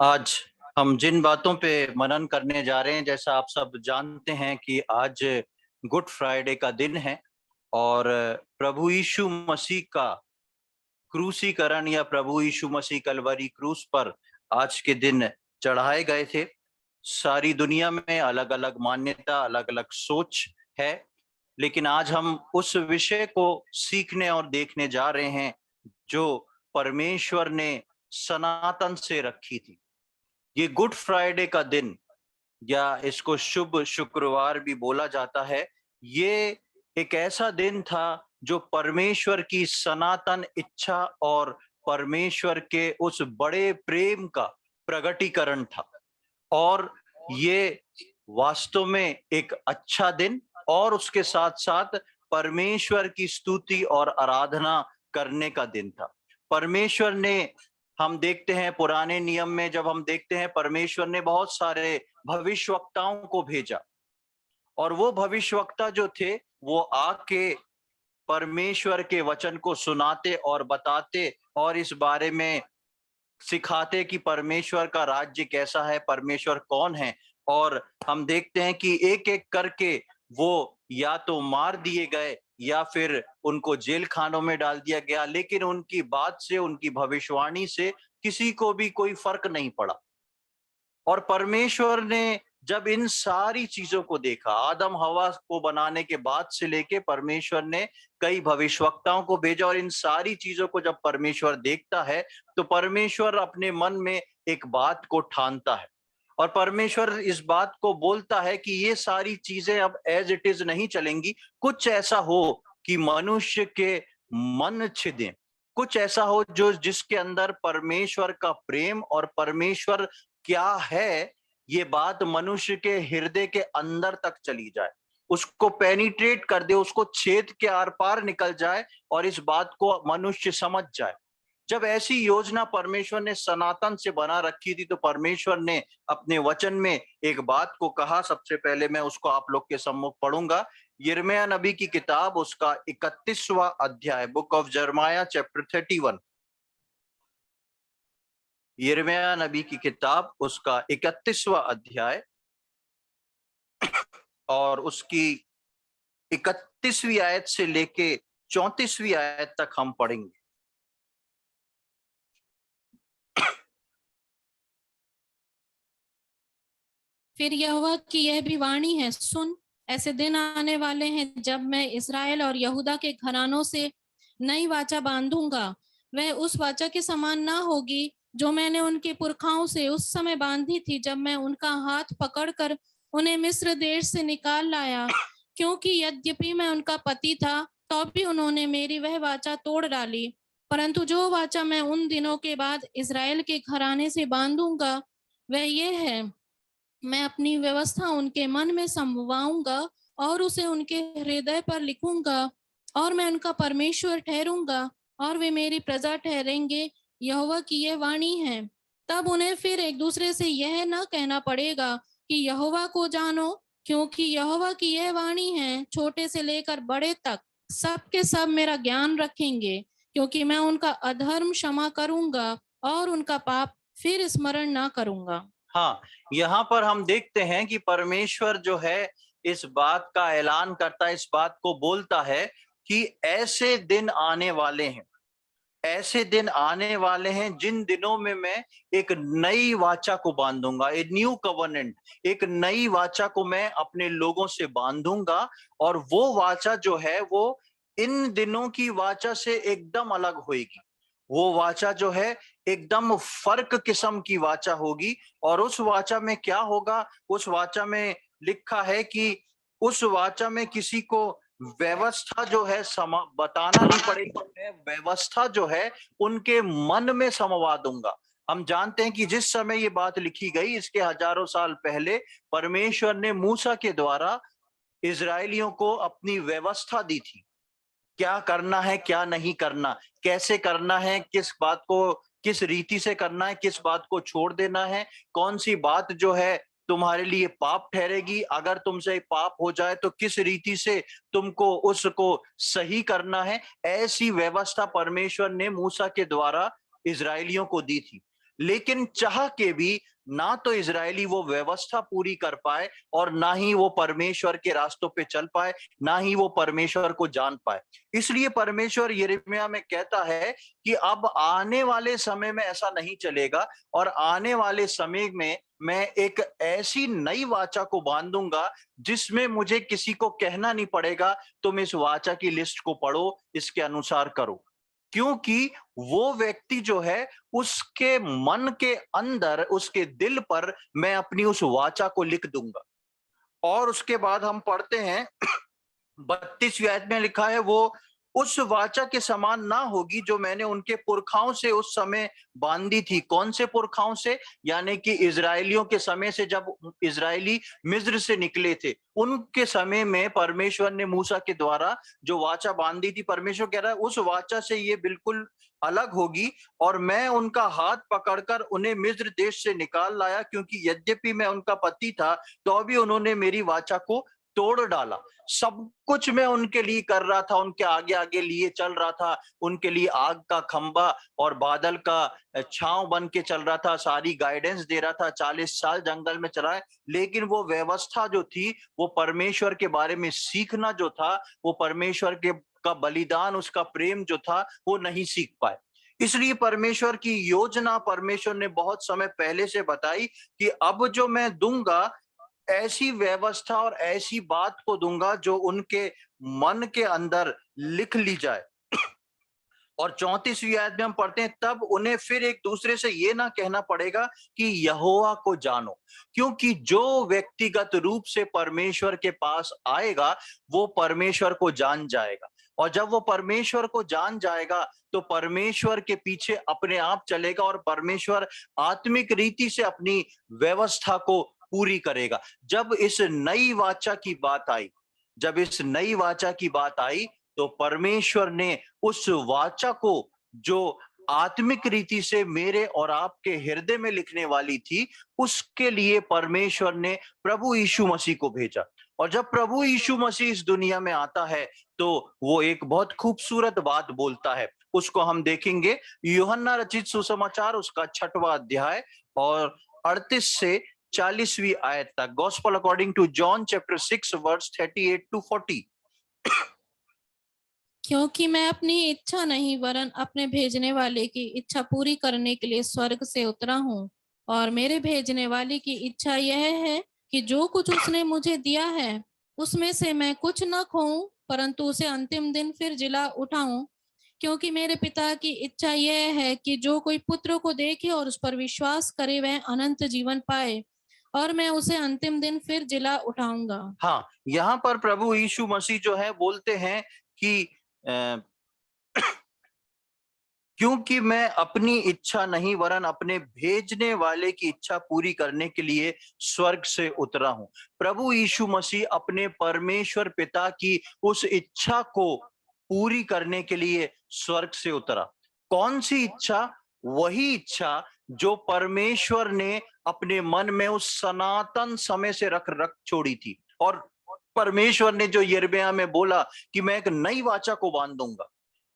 आज हम जिन बातों पे मनन करने जा रहे हैं, जैसा आप सब जानते हैं कि आज गुड फ्राइडे का दिन है और प्रभु यीशु मसीह का क्रूसीकरण या प्रभु यीशु मसीह कलवरी क्रूस पर आज के दिन चढ़ाए गए थे। सारी दुनिया में अलग अलग मान्यता, अलग अलग सोच है, लेकिन आज हम उस विषय को सीखने और देखने जा रहे हैं जो परमेश्वर ने सनातन से रखी थी। ये गुड फ्राइडे का दिन, या इसको शुभ शुक्रवार भी बोला जाता है, ये एक ऐसा दिन था जो परमेश्वर की सनातन इच्छा और परमेश्वर के उस बड़े प्रेम का प्रगटीकरण था। और ये वास्तव में एक अच्छा दिन और उसके साथ साथ परमेश्वर की स्तुति और आराधना करने का दिन था। परमेश्वर ने, हम देखते हैं पुराने नियम में, जब हम देखते हैं परमेश्वर ने बहुत सारे भविष्यवक्ताओं को भेजा और वो भविष्यवक्ता जो थे वो आके परमेश्वर के वचन को सुनाते और बताते और इस बारे में सिखाते कि परमेश्वर का राज्य कैसा है, परमेश्वर कौन है। और हम देखते हैं कि एक एक करके वो या तो मार दिए गए या फिर उनको जेल खानों में डाल दिया गया, लेकिन उनकी बात से, उनकी भविष्यवाणी से किसी को भी कोई फर्क नहीं पड़ा। और परमेश्वर ने जब इन सारी चीजों को देखा, आदम हवा को बनाने के बाद से लेके परमेश्वर ने कई भविष्यवक्ताओं को भेजा, और इन सारी चीजों को जब परमेश्वर देखता है तो परमेश्वर अपने मन में एक बात को ठानता है और परमेश्वर इस बात को बोलता है कि ये सारी चीजें अब एज इट इज नहीं चलेंगी। कुछ ऐसा हो कि मनुष्य के मन छिदें, कुछ ऐसा हो जो जिसके अंदर परमेश्वर का प्रेम और परमेश्वर क्या है ये बात मनुष्य के हृदय के अंदर तक चली जाए, उसको पेनिट्रेट कर दे, उसको छेद के आर पार निकल जाए और इस बात को मनुष्य समझ जाए। जब ऐसी योजना परमेश्वर ने सनातन से बना रखी थी तो परमेश्वर ने अपने वचन में एक बात को कहा। सबसे पहले मैं उसको आप लोग के सम्मुख पढ़ूंगा। यिर्मयाह नबी की किताब, उसका 31वां अध्याय, बुक ऑफ जर्माया चैप्टर 31। यिर्मयाह नबी की किताब, उसका 31वां अध्याय और उसकी 31वीं आयत से लेके 34वीं आयत तक हम पढ़ेंगे। फिर यहोवा की यह भी वाणी है, सुन, ऐसे दिन आने वाले हैं जब मैं इस्राएल और यहूदा के घरानों से नई वाचा बांधूंगा। वह उस वाचा के समान ना होगी जो मैंने उनके पुरखाओं से उस समय बांधी थी, जब मैं उनका हाथ पकड़कर उन्हें मिस्र देश से निकाल लाया। क्योंकि यद्यपि मैं उनका पति था, तो भी उन्होंने मेरी वह वाचा तोड़ डाली। परंतु जो वाचा मैं उन दिनों के बाद इस्राएल के घराने से बांधूंगा वह ये है, मैं अपनी व्यवस्था उनके मन में समवाऊंगा और उसे उनके हृदय पर लिखूंगा, और मैं उनका परमेश्वर ठहरूंगा और वे मेरी प्रजा ठहरेंगे। यहोवा की यह वाणी है। तब उन्हें फिर एक दूसरे से यह न कहना पड़ेगा कि यहोवा को जानो, क्योंकि यहोवा की यह वाणी है, छोटे से लेकर बड़े तक सब के सब मेरा ज्ञान रखेंगे, क्योंकि मैं उनका अधर्म क्षमा करूंगा और उनका पाप फिर स्मरण ना करूंगा। हाँ, यहाँ पर हम देखते हैं कि परमेश्वर जो है इस बात का ऐलान करता है, इस बात को बोलता है कि ऐसे दिन आने वाले हैं, ऐसे दिन आने वाले हैं जिन दिनों में मैं एक नई वाचा को बांधूंगा, ए न्यू कवर्नेंट, एक नई वाचा को मैं अपने लोगों से बांधूंगा। और वो वाचा जो है वो इन दिनों की वाचा से एकदम अलग होगी। वो वाचा जो है एकदम फर्क किस्म की वाचा होगी। और उस वाचा में क्या होगा? उस वाचा में लिखा है कि उस वाचा में किसी को व्यवस्था जो है बताना नहीं पड़ेगा, मैं व्यवस्था जो है उनके मन में समवा दूंगा। हम जानते हैं कि जिस समय ये बात लिखी गई, इसके हजारों साल पहले परमेश्वर ने मूसा के द्वारा इजरायलियों को अपनी व्यवस्था दी थी, क्या करना है, क्या नहीं करना, कैसे करना है, किस बात को किस रीति से करना है, किस बात को छोड़ देना है, कौन सी बात जो है तुम्हारे लिए पाप ठहरेगी, अगर तुमसे पाप हो जाए तो किस रीति से तुमको उसको सही करना है। ऐसी व्यवस्था परमेश्वर ने मूसा के द्वारा इजरायलियों को दी थी, लेकिन चाह के भी ना तो इजरायली वो व्यवस्था पूरी कर पाए और ना ही वो परमेश्वर के रास्तों पे चल पाए, ना ही वो परमेश्वर को जान पाए। इसलिए परमेश्वर यिर्मयाह में कहता है कि अब आने वाले समय में ऐसा नहीं चलेगा, और आने वाले समय में मैं एक ऐसी नई वाचा को बांधूंगा जिसमें मुझे किसी को कहना नहीं पड़ेगा तुम इस वाचा की लिस्ट को पढ़ो, इसके अनुसार करो। क्योंकि वो व्यक्ति जो है, उसके मन के अंदर, उसके दिल पर मैं अपनी उस वाचा को लिख दूंगा। और उसके बाद हम पढ़ते हैं 32वीं आयत में लिखा है, वो उस वाचा के समान ना होगी जो मैंने उनके पुरखाओं से उस समय बांधी थी। कौन से पुरखाओं से? यानी कि इजरायलियों के समय से, जब इजरायली मिस्र से निकले थे, उनके समय में परमेश्वर ने मूसा के द्वारा जो वाचा बांधी थी, परमेश्वर कह रहा है उस वाचा से ये बिल्कुल अलग होगी, और मैं उनका हाथ पकड़कर उन्हें मिस्र देश से निकाल लाया, क्योंकि यद्यपि मैं उनका पति था तो भी उन्होंने मेरी वाचा को तोड़ डाला। सब कुछ मैं उनके लिए कर रहा था, उनके आगे आगे लिए चल रहा था, उनके लिए आग का खंबा और बादल का छांव बन के चल रहा था, सारी गाइडेंस दे रहा था, 40 साल जंगल में चला है। लेकिन वो व्यवस्था जो थी, वो परमेश्वर के बारे में सीखना जो था, वो परमेश्वर के का बलिदान, उसका प्रेम जो था, वो नहीं सीख पाए। इसलिए परमेश्वर की योजना परमेश्वर ने बहुत समय पहले से बताई कि अब जो मैं दूंगा, ऐसी व्यवस्था और ऐसी बात को दूंगा जो उनके मन के अंदर लिख ली जाए। और 34वीं आयत में हम पढ़ते हैं, तब उन्हें फिर एक दूसरे से ये ना कहना पड़ेगा कि यहोवा को जानो, क्योंकि जो व्यक्तिगत रूप से परमेश्वर के पास आएगा वो परमेश्वर को जान जाएगा। और जब वो परमेश्वर को जान जाएगा तो परमेश्वर के पीछे अपने आप चलेगा, और परमेश्वर आत्मिक रीति से अपनी व्यवस्था को पूरी करेगा। जब इस नई वाचा की बात आई, जब इस नई वाचा की बात आई, तो परमेश्वर ने उस वाचा को, जो आत्मिक रीति से मेरे और आपके हृदय में लिखने वाली थी, उसके लिए परमेश्वर ने प्रभु यीशु मसीह को भेजा। और जब प्रभु यीशु मसीह इस दुनिया में आता है तो वो एक बहुत खूबसूरत बात बोलता है। उसको हम देखेंगे यूहन्ना रचित सुसमाचार, उसका 6वां अध्याय और 38 से 40वीं आयत तक। Gospel according to John chapter 6 verse 38 to 40। क्योंकि मैं अपनी इच्छा नहीं वरन अपने भेजने वाले की इच्छा पूरी करने के लिए स्वर्ग से उतरा हूँ, और मेरे भेजने वाले की इच्छा यह है कि जो कुछ उसने मुझे दिया है उसमें से मैं कुछ न खोऊं, परंतु उसे अंतिम दिन फिर जिला उठाऊं। क्योंकि मेरे पिता की इच्छा यह है कि जो कोई पुत्र को देखे और उस पर विश्वास करे वह अनंत जीवन पाए, और मैं उसे अंतिम दिन फिर जिला उठाऊंगा। हाँ, यहाँ पर प्रभु यीशु मसीह जो है बोलते हैं कि अ, क्योंकि मैं अपनी इच्छा नहीं वरन अपने भेजने वाले की इच्छा पूरी करने के लिए स्वर्ग से उतरा हूं। प्रभु यीशु मसीह अपने परमेश्वर पिता की उस इच्छा को पूरी करने के लिए स्वर्ग से उतरा। कौन सी इच्छा? वही इच्छा जो परमेश्वर ने अपने मन में उस सनातन समय से रख छोड़ी थी। और परमेश्वर ने जो यिर्मयाह में बोला कि मैं एक नई वाचा को बांध दूंगा,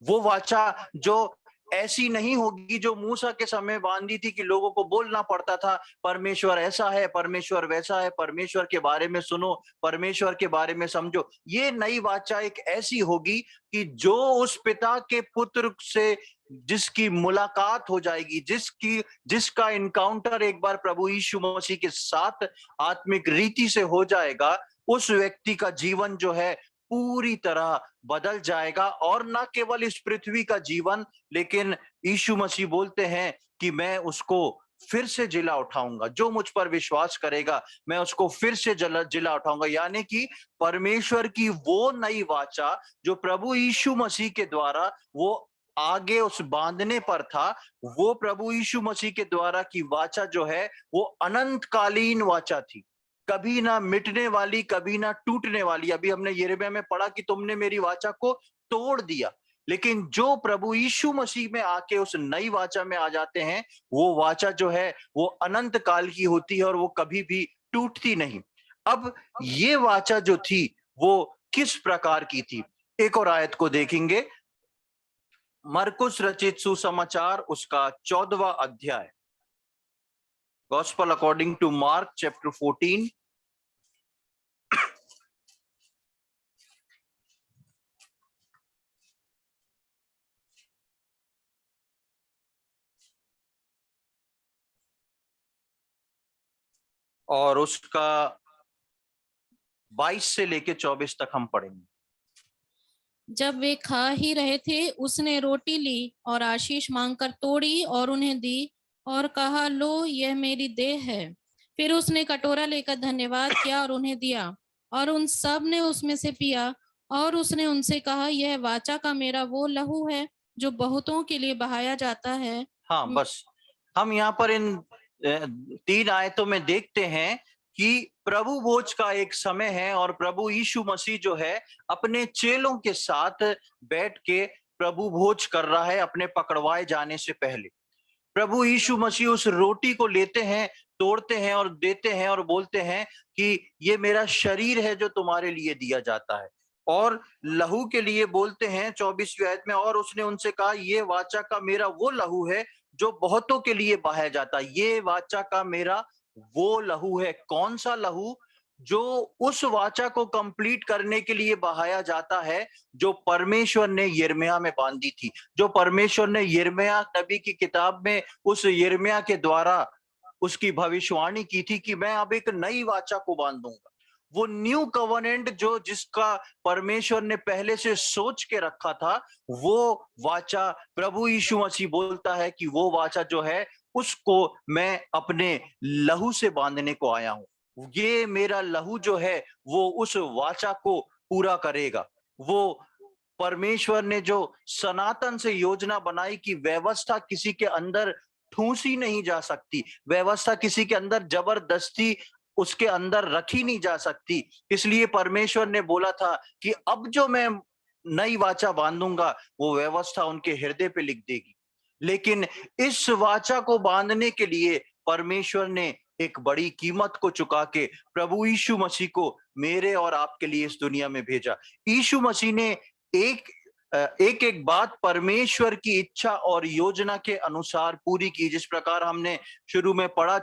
वो वाचा जो ऐसी नहीं होगी जो मूसा के समय बांधी थी कि लोगों को बोलना पड़ता था परमेश्वर ऐसा है, परमेश्वर वैसा है, परमेश्वर के बारे में सुनो, परमेश्वर के बारे में समझो। ये नई वाचा एक ऐसी होगी कि जो उस पिता के पुत्र से जिसकी मुलाकात हो जाएगी, जिसका इनकाउंटर एक बार प्रभु यीशु मसीह के साथ आत्मिक रीति से हो जाएगा, उस व्यक्ति का जीवन जो है पूरी तरह बदल जाएगा। और न केवल इस पृथ्वी का जीवन, लेकिन यीशु मसीह बोलते हैं कि मैं उसको फिर से जिला उठाऊंगा। जो मुझ पर विश्वास करेगा मैं उसको फिर से जिला उठाऊंगा। यानी कि परमेश्वर की वो नई वाचा जो प्रभु यीशु मसीह के द्वारा वो आगे उस बांधने पर था, वो प्रभु यीशु मसीह के द्वारा की वाचा जो है वो अनंतकालीन वाचा थी, कभी ना मिटने वाली, कभी ना टूटने वाली। अभी हमने यिर्मयाह में पढ़ा कि तुमने मेरी वाचा को तोड़ दिया, लेकिन जो प्रभु यीशु मसीह में आके उस नई वाचा में आ जाते हैं, वो वाचा जो है वो अनंत काल की होती है और वो कभी भी टूटती नहीं। अब ये वाचा जो थी वो किस प्रकार की थी? एक और आयत को देखेंगे, मरकुस रचित सुसमाचार उसका 14वां अध्याय। Gospel according to Mark chapter 14। और उसका 22 से लेके 24 तक हम पढ़ेंगे। जब वे खा ही रहे थे, उसने रोटी ली और आशीष मांगकर तोड़ी और उन्हें दी और कहा, लो, यह मेरी देह है। फिर उसने कटोरा लेकर धन्यवाद किया और उन्हें दिया, और उन सब ने उसमें से पिया। और उसने उनसे कहा, यह वाचा का मेरा वो लहू है जो बहुतों के लिए बहाया जाता है। हाँ, बस हम यहाँ पर इन 3 आयतों में देखते हैं कि प्रभु भोज का एक समय है और प्रभु यीशु मसीह जो है अपने चेलों के साथ बैठ के प्रभु भोज कर रहा है अपने पकड़वाए जाने से पहले। प्रभु यीशु मसीह उस रोटी को लेते हैं, तोड़ते हैं और देते हैं और बोलते हैं कि ये मेरा शरीर है जो तुम्हारे लिए दिया जाता है। और लहू के लिए बोलते हैं 24वीं आयत में, और उसने उनसे कहा, ये वाचा का मेरा वो लहू है जो बहुतों के लिए बहाया जाता है। ये वाचा का मेरा वो लहू है। कौन सा लहू? जो उस वाचा को कंप्लीट करने के लिए बहाया जाता है जो परमेश्वर ने यिर्मयाह में बांधी थी, जो परमेश्वर ने यिर्मयाह नबी की किताब में उस यिर्मयाह के द्वारा उसकी भविष्यवाणी की थी कि मैं अब एक नई वाचा को बांधूंगा। वो न्यू कवनेंट जो जिसका परमेश्वर ने पहले से सोच के रखा था, वो वाचा प्रभु यीशु मसीह बोलता है कि वो वाचा जो है उसको मैं अपने लहू से बांधने को आया हूं। ये मेरा लहू जो है वो उस वाचा को पूरा करेगा। वो परमेश्वर ने जो सनातन से योजना बनाई कि व्यवस्था किसी के अंदर ठूसी नहीं जा सकती, व्यवस्था किसी के अंदर जबरदस्ती उसके अंदर रखी नहीं जा सकती। इसलिए परमेश्वर ने बोला था कि अब जो मैं नई वाचा बांधूंगा वो व्यवस्था उनके हृदय पे लिख देगी। लेकिन इस वाचा को बांधने के लिए परमेश्वर ने एक बड़ी कीमत को चुका के प्रभु यीशु मसीह को मेरे और आपके लिए इस दुनिया में भेजा। यीशु मसीह ने एक एक बात परमेश्वर की इच्छा और योजना के अनुसार पूरी की। जिस प्रकार हमने शुरू में पढ़ा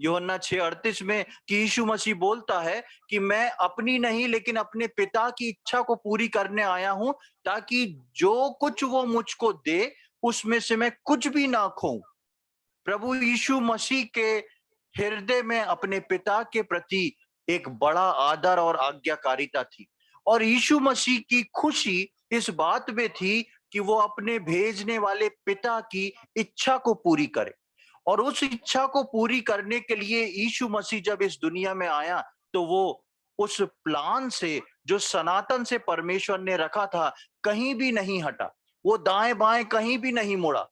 यूहन्ना 6:38 में कि यीशु मसीह बोलता है कि मैं अपनी नहीं लेकिन अपने पिता की इच्छा को पूरी करने आया हूं, ताकि जो कुछ वो मुझको दे उसमें से मैं कुछ भी ना खोऊं। प्रभु यीशु मसीह के हृदय में अपने पिता के प्रति एक बड़ा आदर और आज्ञाकारिता थी, और यीशु मसीह की खुशी इस बात में थी कि वो अपने भेजने वाले पिता की इच्छा को पूरी करे। और उस इच्छा को पूरी करने के लिए यीशु मसीह जब इस दुनिया में आया तो वो उस प्लान से जो सनातन से परमेश्वर ने रखा था कहीं भी नहीं हटा, वो दाएं बाएं कहीं भी नहीं मुड़ा।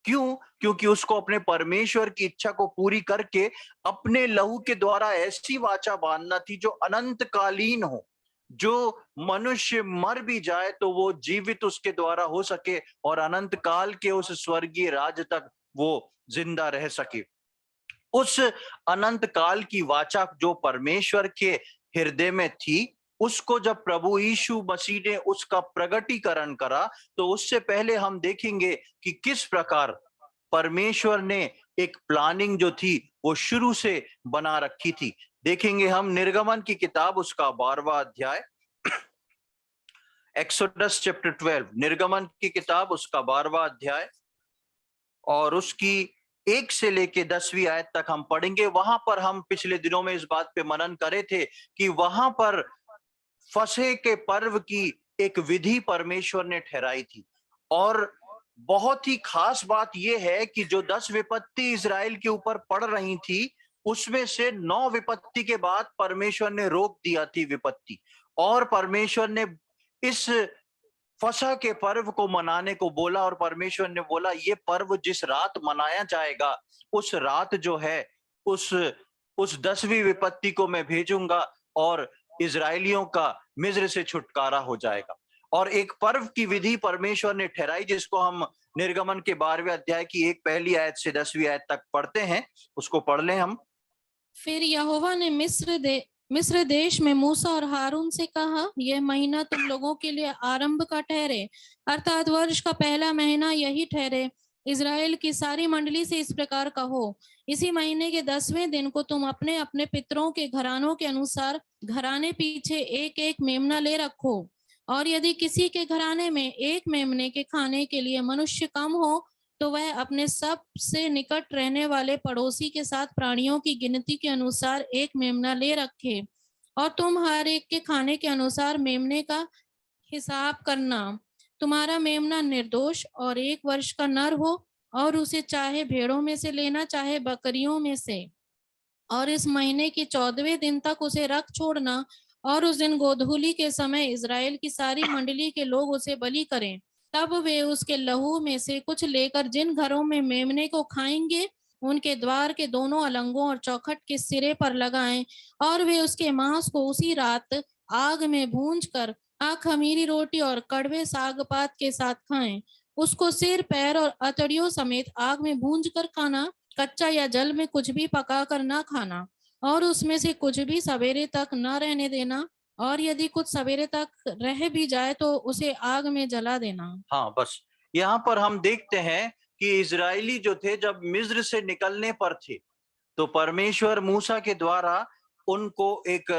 क्यों? क्योंकि उसको अपने परमेश्वर की इच्छा को पूरी करके अपने लहू के द्वारा ऐसी वाचा बांधना थी जो अनंतकालीन हो, जो मनुष्य मर भी जाए तो वो जीवित उसके द्वारा हो सके और अनंत काल के उस स्वर्गीय राज तक वो जिंदा रह सके। उस अनंत काल की वाचा जो परमेश्वर के हृदय में थी, उसको जब प्रभु यीशु मसीह ने उसका प्रगटीकरण करा, तो उससे पहले हम देखेंगे कि किस प्रकार परमेश्वर ने एक प्लानिंग जो थी वो शुरू से बना रखी थी। देखेंगे हम निर्गमन की किताब उसका 12वां अध्याय, एक्सोडस चैप्टर 12, निर्गमन की किताब उसका 12वां अध्याय और उसकी 1 से लेके 10वीं आयत तक हम पढ़ेंगे। वहां पर हम पिछले दिनों में इस बात पे मनन करे थे कि वहां पर फसह के पर्व की एक विधि परमेश्वर ने ठहराई थी, और बहुत ही खास बात यह है कि जो 10 विपत्ति इजराइल के ऊपर पड़ रही थी उसमें से 9 विपत्ति के बाद परमेश्वर ने रोक दिया थी विपत्ति, और परमेश्वर ने इस फसह के पर्व को मनाने को बोला। और परमेश्वर ने बोला ये पर्व जिस रात मनाया जाएगा उस रात जो है उस 10वीं विपत्ति को मैं भेजूंगा और इजरायलियों का मिस्र से छुटकारा हो जाएगा। और एक पर्व की विधि परमेश्वर ने ठहराई जिसको हम निर्गमन के 12वें अध्याय की 1 आयत से 10वीं आयत तक पढ़ते हैं। उसको पढ़ लें हम। फिर यहोवा ने मिस्र देश में मूसा और हारून से कहा, यह महीना तुम लोगों के लिए आरंभ का ठहरे, अर्थात वर्ष का पहला महीना यही ठहरे। इज़राइल की सारी मंडली से इस प्रकार कहो, इसी महीने के 10वें दिन को तुम अपने अपने पितरों के घरानों के अनुसार घराने पीछे एक एक मेमना ले रखो। और यदि किसी के घराने में एक मेमने के खाने के लिए मनुष्य कम हो, तो वह अपने सबसे निकट रहने वाले पड़ोसी के साथ प्राणियों की गिनती के अनुसार एक मेमना ले रखे। और तुम हर एक के खाने के अनुसार मेमने का हिसाब करना। तुम्हारा मेमना निर्दोष और 1 वर्ष का नर हो, और उसे चाहे भेड़ों में से लेना, चाहे बकरियों में से। और इस महीने के 14वें दिन तक उसे रख छोड़ना, और उस दिन गोधूली के समय इज़राइल की सारी मंडली के लोग उसे बलि करें। तब वे उसके लहू में से कुछ लेकर जिन घरों में मेमने को खाएंगे, उनके द्वार के दोनों अलंगों और चौखट के सिरे पर लगाएं, और वे उसके मांस को उसी रात आग में भूंज कर खमीरी रोटी और कड़वे साग पात के साथ खाएं। उसको सिर, पैर और अतड़ियों समेत आग में भूंज कर खाना, कच्चा या जल में कुछ भी पकाकर ना खाना, और उसमें से कुछ भी सवेरे तक न रहने देना, और यदि कुछ सवेरे तक रह भी जाए तो उसे आग में जला देना। हाँ, बस यहाँ पर हम देखते हैं कि इजरायली जो थे जब मिस्र से निकलने पर थे, तो परमेश्वर मूसा के द्वारा उनको एक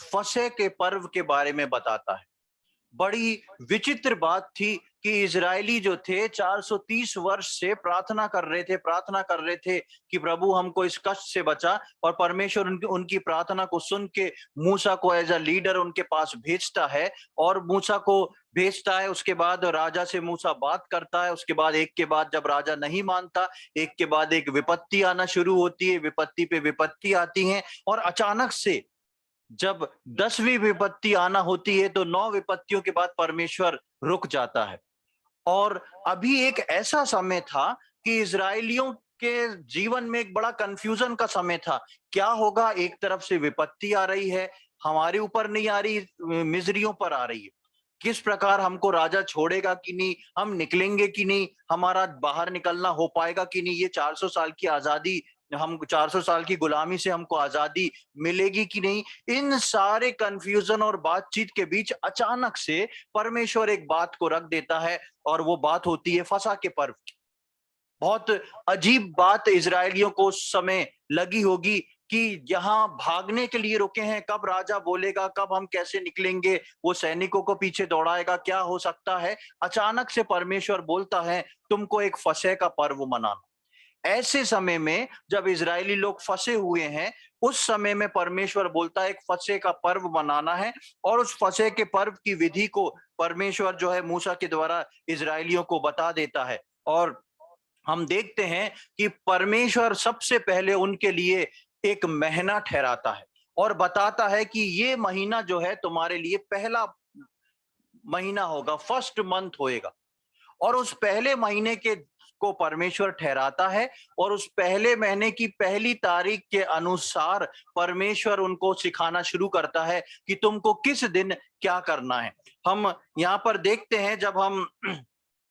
फसह के पर्व के बारे में बताता है। बड़ी विचित्र बात थी कि इजरायली जो थे 430 वर्ष से प्रार्थना कर रहे थे कि प्रभु हमको इस कष्ट से बचा, और परमेश्वर उनकी प्रार्थना को सुन के मूसा को एज अ लीडर उनके पास भेजता है, और मूसा को भेजता है। उसके बाद राजा से मूसा बात करता है। उसके बाद एक के बाद जब राजा नहीं मानता, एक के बाद एक विपत्ति आना शुरू होती है, विपत्ति पे विपत्ति आती है, और अचानक से जब 10वीं विपत्ति आना होती है तो 9 विपत्तियों के बाद परमेश्वर रुक जाता है। और अभी एक ऐसा समय था कि इजरायलियों के जीवन में एक बड़ा कंफ्यूजन का समय था। क्या होगा? एक तरफ से विपत्ति आ रही है, हमारे ऊपर नहीं आ रही, मिस्रियों पर आ रही है। किस प्रकार हमको राजा छोड़ेगा कि नहीं, हम निकलेंगे कि नहीं, हमारा बाहर निकलना हो पाएगा कि नहीं, ये 400 साल की आजादी, हम 400 साल की गुलामी से हमको आजादी मिलेगी कि नहीं। इन सारे कंफ्यूजन और बातचीत के बीच अचानक से परमेश्वर एक बात को रख देता है, और वो बात होती है फसह के पर्व की। बहुत अजीब बात इजरायलियों को उस समय लगी होगी कि यहाँ भागने के लिए रुके हैं, कब राजा बोलेगा, कब हम कैसे निकलेंगे, वो सैनिकों को पीछे दौड़ाएगा, क्या हो सकता है। अचानक से परमेश्वर बोलता है तुमको एक फसह का पर्व मनाना। ऐसे समय में जब इजरायली लोग फंसे हुए हैं, उस समय में परमेश्वर बोलता है एक फसह का पर्व मनाना है, और उस फसह के पर्व की विधि को परमेश्वर जो है मूसा के द्वारा इजरायलियों को बता देता है। और हम देखते हैं कि परमेश्वर सबसे पहले उनके लिए एक महीना ठहराता है, और बताता है कि ये महीना जो है तुम्हारे लिए पहला महीना होगा, फर्स्ट मंथ होएगा। और उस पहले महीने के को परमेश्वर ठहराता है, और उस पहले महीने की पहली तारीख के अनुसार परमेश्वर उनको सिखाना शुरू करता है कि तुमको किस दिन क्या करना है। हम यहाँ पर देखते हैं, जब हम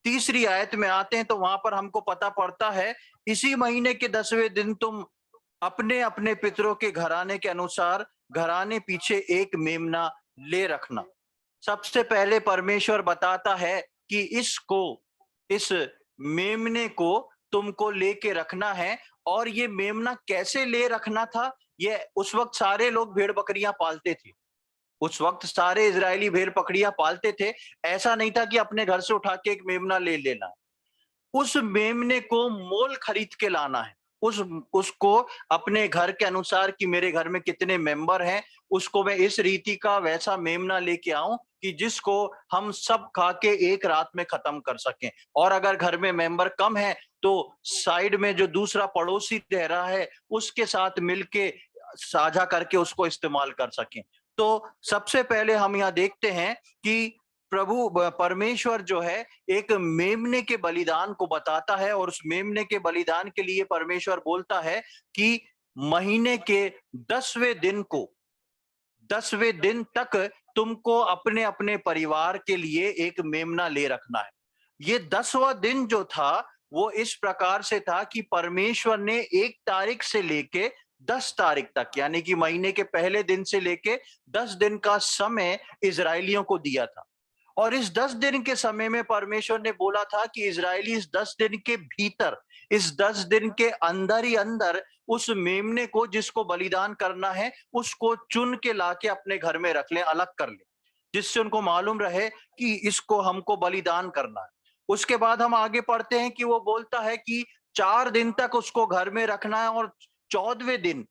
तीसरी आयत में आते हैं तो वहां पर हमको पता पड़ता है, इसी महीने के 10वें दिन तुम अपने अपने पितरों के घराने के अनुसार घराने पीछे एक मेमना ले रखना। सबसे पहले परमेश्वर बताता है कि इस मेमने को तुमको लेके रखना है। और ये मेमना कैसे ले रखना था? ये उस वक्त सारे लोग भेड़ बकरियां पालते थे। उस वक्त सारे इजरायली भेड़ बकरियां पालते थे। ऐसा नहीं था कि अपने घर से उठा के एक मेमना ले लेना। उस मेमने को मोल खरीद के लाना है। उसको अपने घर के अनुसार कि मेरे घर में कितने मेंबर हैं, उसको मैं इस रीति का वैसा मेमना लेके आऊं कि जिसको हम सब खा के एक रात में खत्म कर सकें। और अगर घर में मेंबर कम है तो साइड में जो दूसरा पड़ोसी रह रहा है उसके साथ मिलके साझा करके उसको इस्तेमाल कर सकें। तो सबसे पहले हम यहाँ देखते हैं कि परमेश्वर जो है एक मेमने के बलिदान को बताता है, और उस मेमने के बलिदान के लिए परमेश्वर बोलता है कि महीने के 10वें दिन तक तुमको अपने अपने परिवार के लिए एक मेमना ले रखना है। ये 10वां दिन जो था वो इस प्रकार से था कि परमेश्वर ने 1 तारीख से लेके 10 तारीख तक, यानी कि महीने के पहले दिन से लेके 10 दिन का समय इजरायलियों को दिया था। और इस 10 दिन के समय में परमेश्वर ने बोला था कि इजरायली इस 10 दिन के भीतर, इस 10 दिन के अंदर ही अंदर उस मेमने को जिसको बलिदान करना है उसको चुन के लाके अपने घर में रख लें, अलग कर लें, जिससे उनको मालूम रहे कि इसको हमको बलिदान करना है। उसके बाद हम आगे पढ़ते हैं कि वो बोलता है कि 4 दिन तक उसको घर में रखना है और 14वें दिन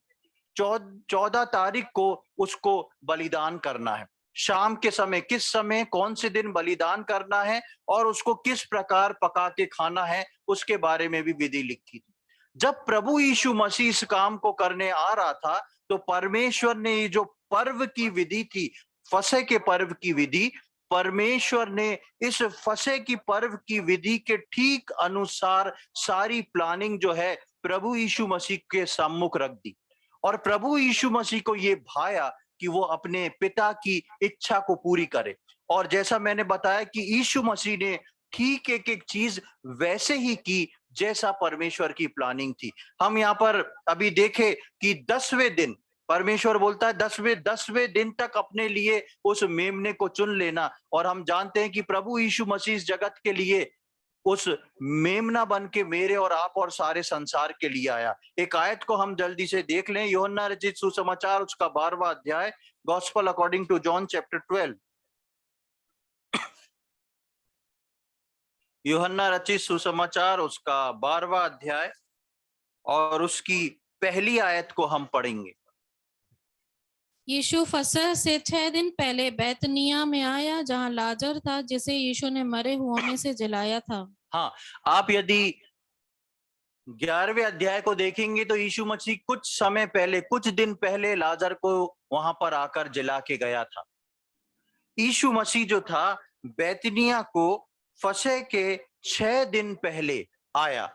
14 तारीख को उसको बलिदान करना है। शाम के समय, किस समय कौन से दिन बलिदान करना है और उसको किस प्रकार पका के खाना है, उसके बारे में भी विधि लिखी थी। जब प्रभु यीशु मसीह इस काम को करने आ रहा था तो परमेश्वर ने ये जो पर्व की विधि थी, फसह के पर्व की विधि, परमेश्वर ने इस फसह की पर्व की विधि के ठीक अनुसार सारी प्लानिंग जो है प्रभु यीशु मसीह के सम्मुख रख दी। और प्रभु यीशु मसीह को ये भाया कि वो अपने पिता की इच्छा को पूरी करे। और जैसा मैंने बताया कि यीशु मसीह ने ठीक एक एक चीज वैसे ही की जैसा परमेश्वर की प्लानिंग थी। हम यहाँ पर अभी देखे कि 10वें दिन परमेश्वर बोलता है 10वें दिन तक अपने लिए उस मेमने को चुन लेना। और हम जानते हैं कि प्रभु यीशु मसीह इस जगत के लिए उस मेमना बन के मेरे और आप और सारे संसार के लिए आया। एक आयत को हम जल्दी से देख लें, यूहन्ना रचित सुसमाचार उसका 12वां अध्याय, gospel according to John chapter 12। यूहन्ना रचित सुसमाचार उसका 12वां अध्याय और उसकी पहली आयत को हम पढ़ेंगे। यीशु फसह से 6 दिन पहले बैतनिया में आया, जहां लाजर था जिसे यीशु ने मरे हुओं में से जिलाया था। हाँ, आप यदि 11वें अध्याय को देखेंगे तो यीशु मसीह कुछ समय पहले, कुछ दिन पहले लाजर को वहां पर आकर जिला के गया था। यीशु मसीह जो था बैतनिया को फसह के 6 दिन पहले आया।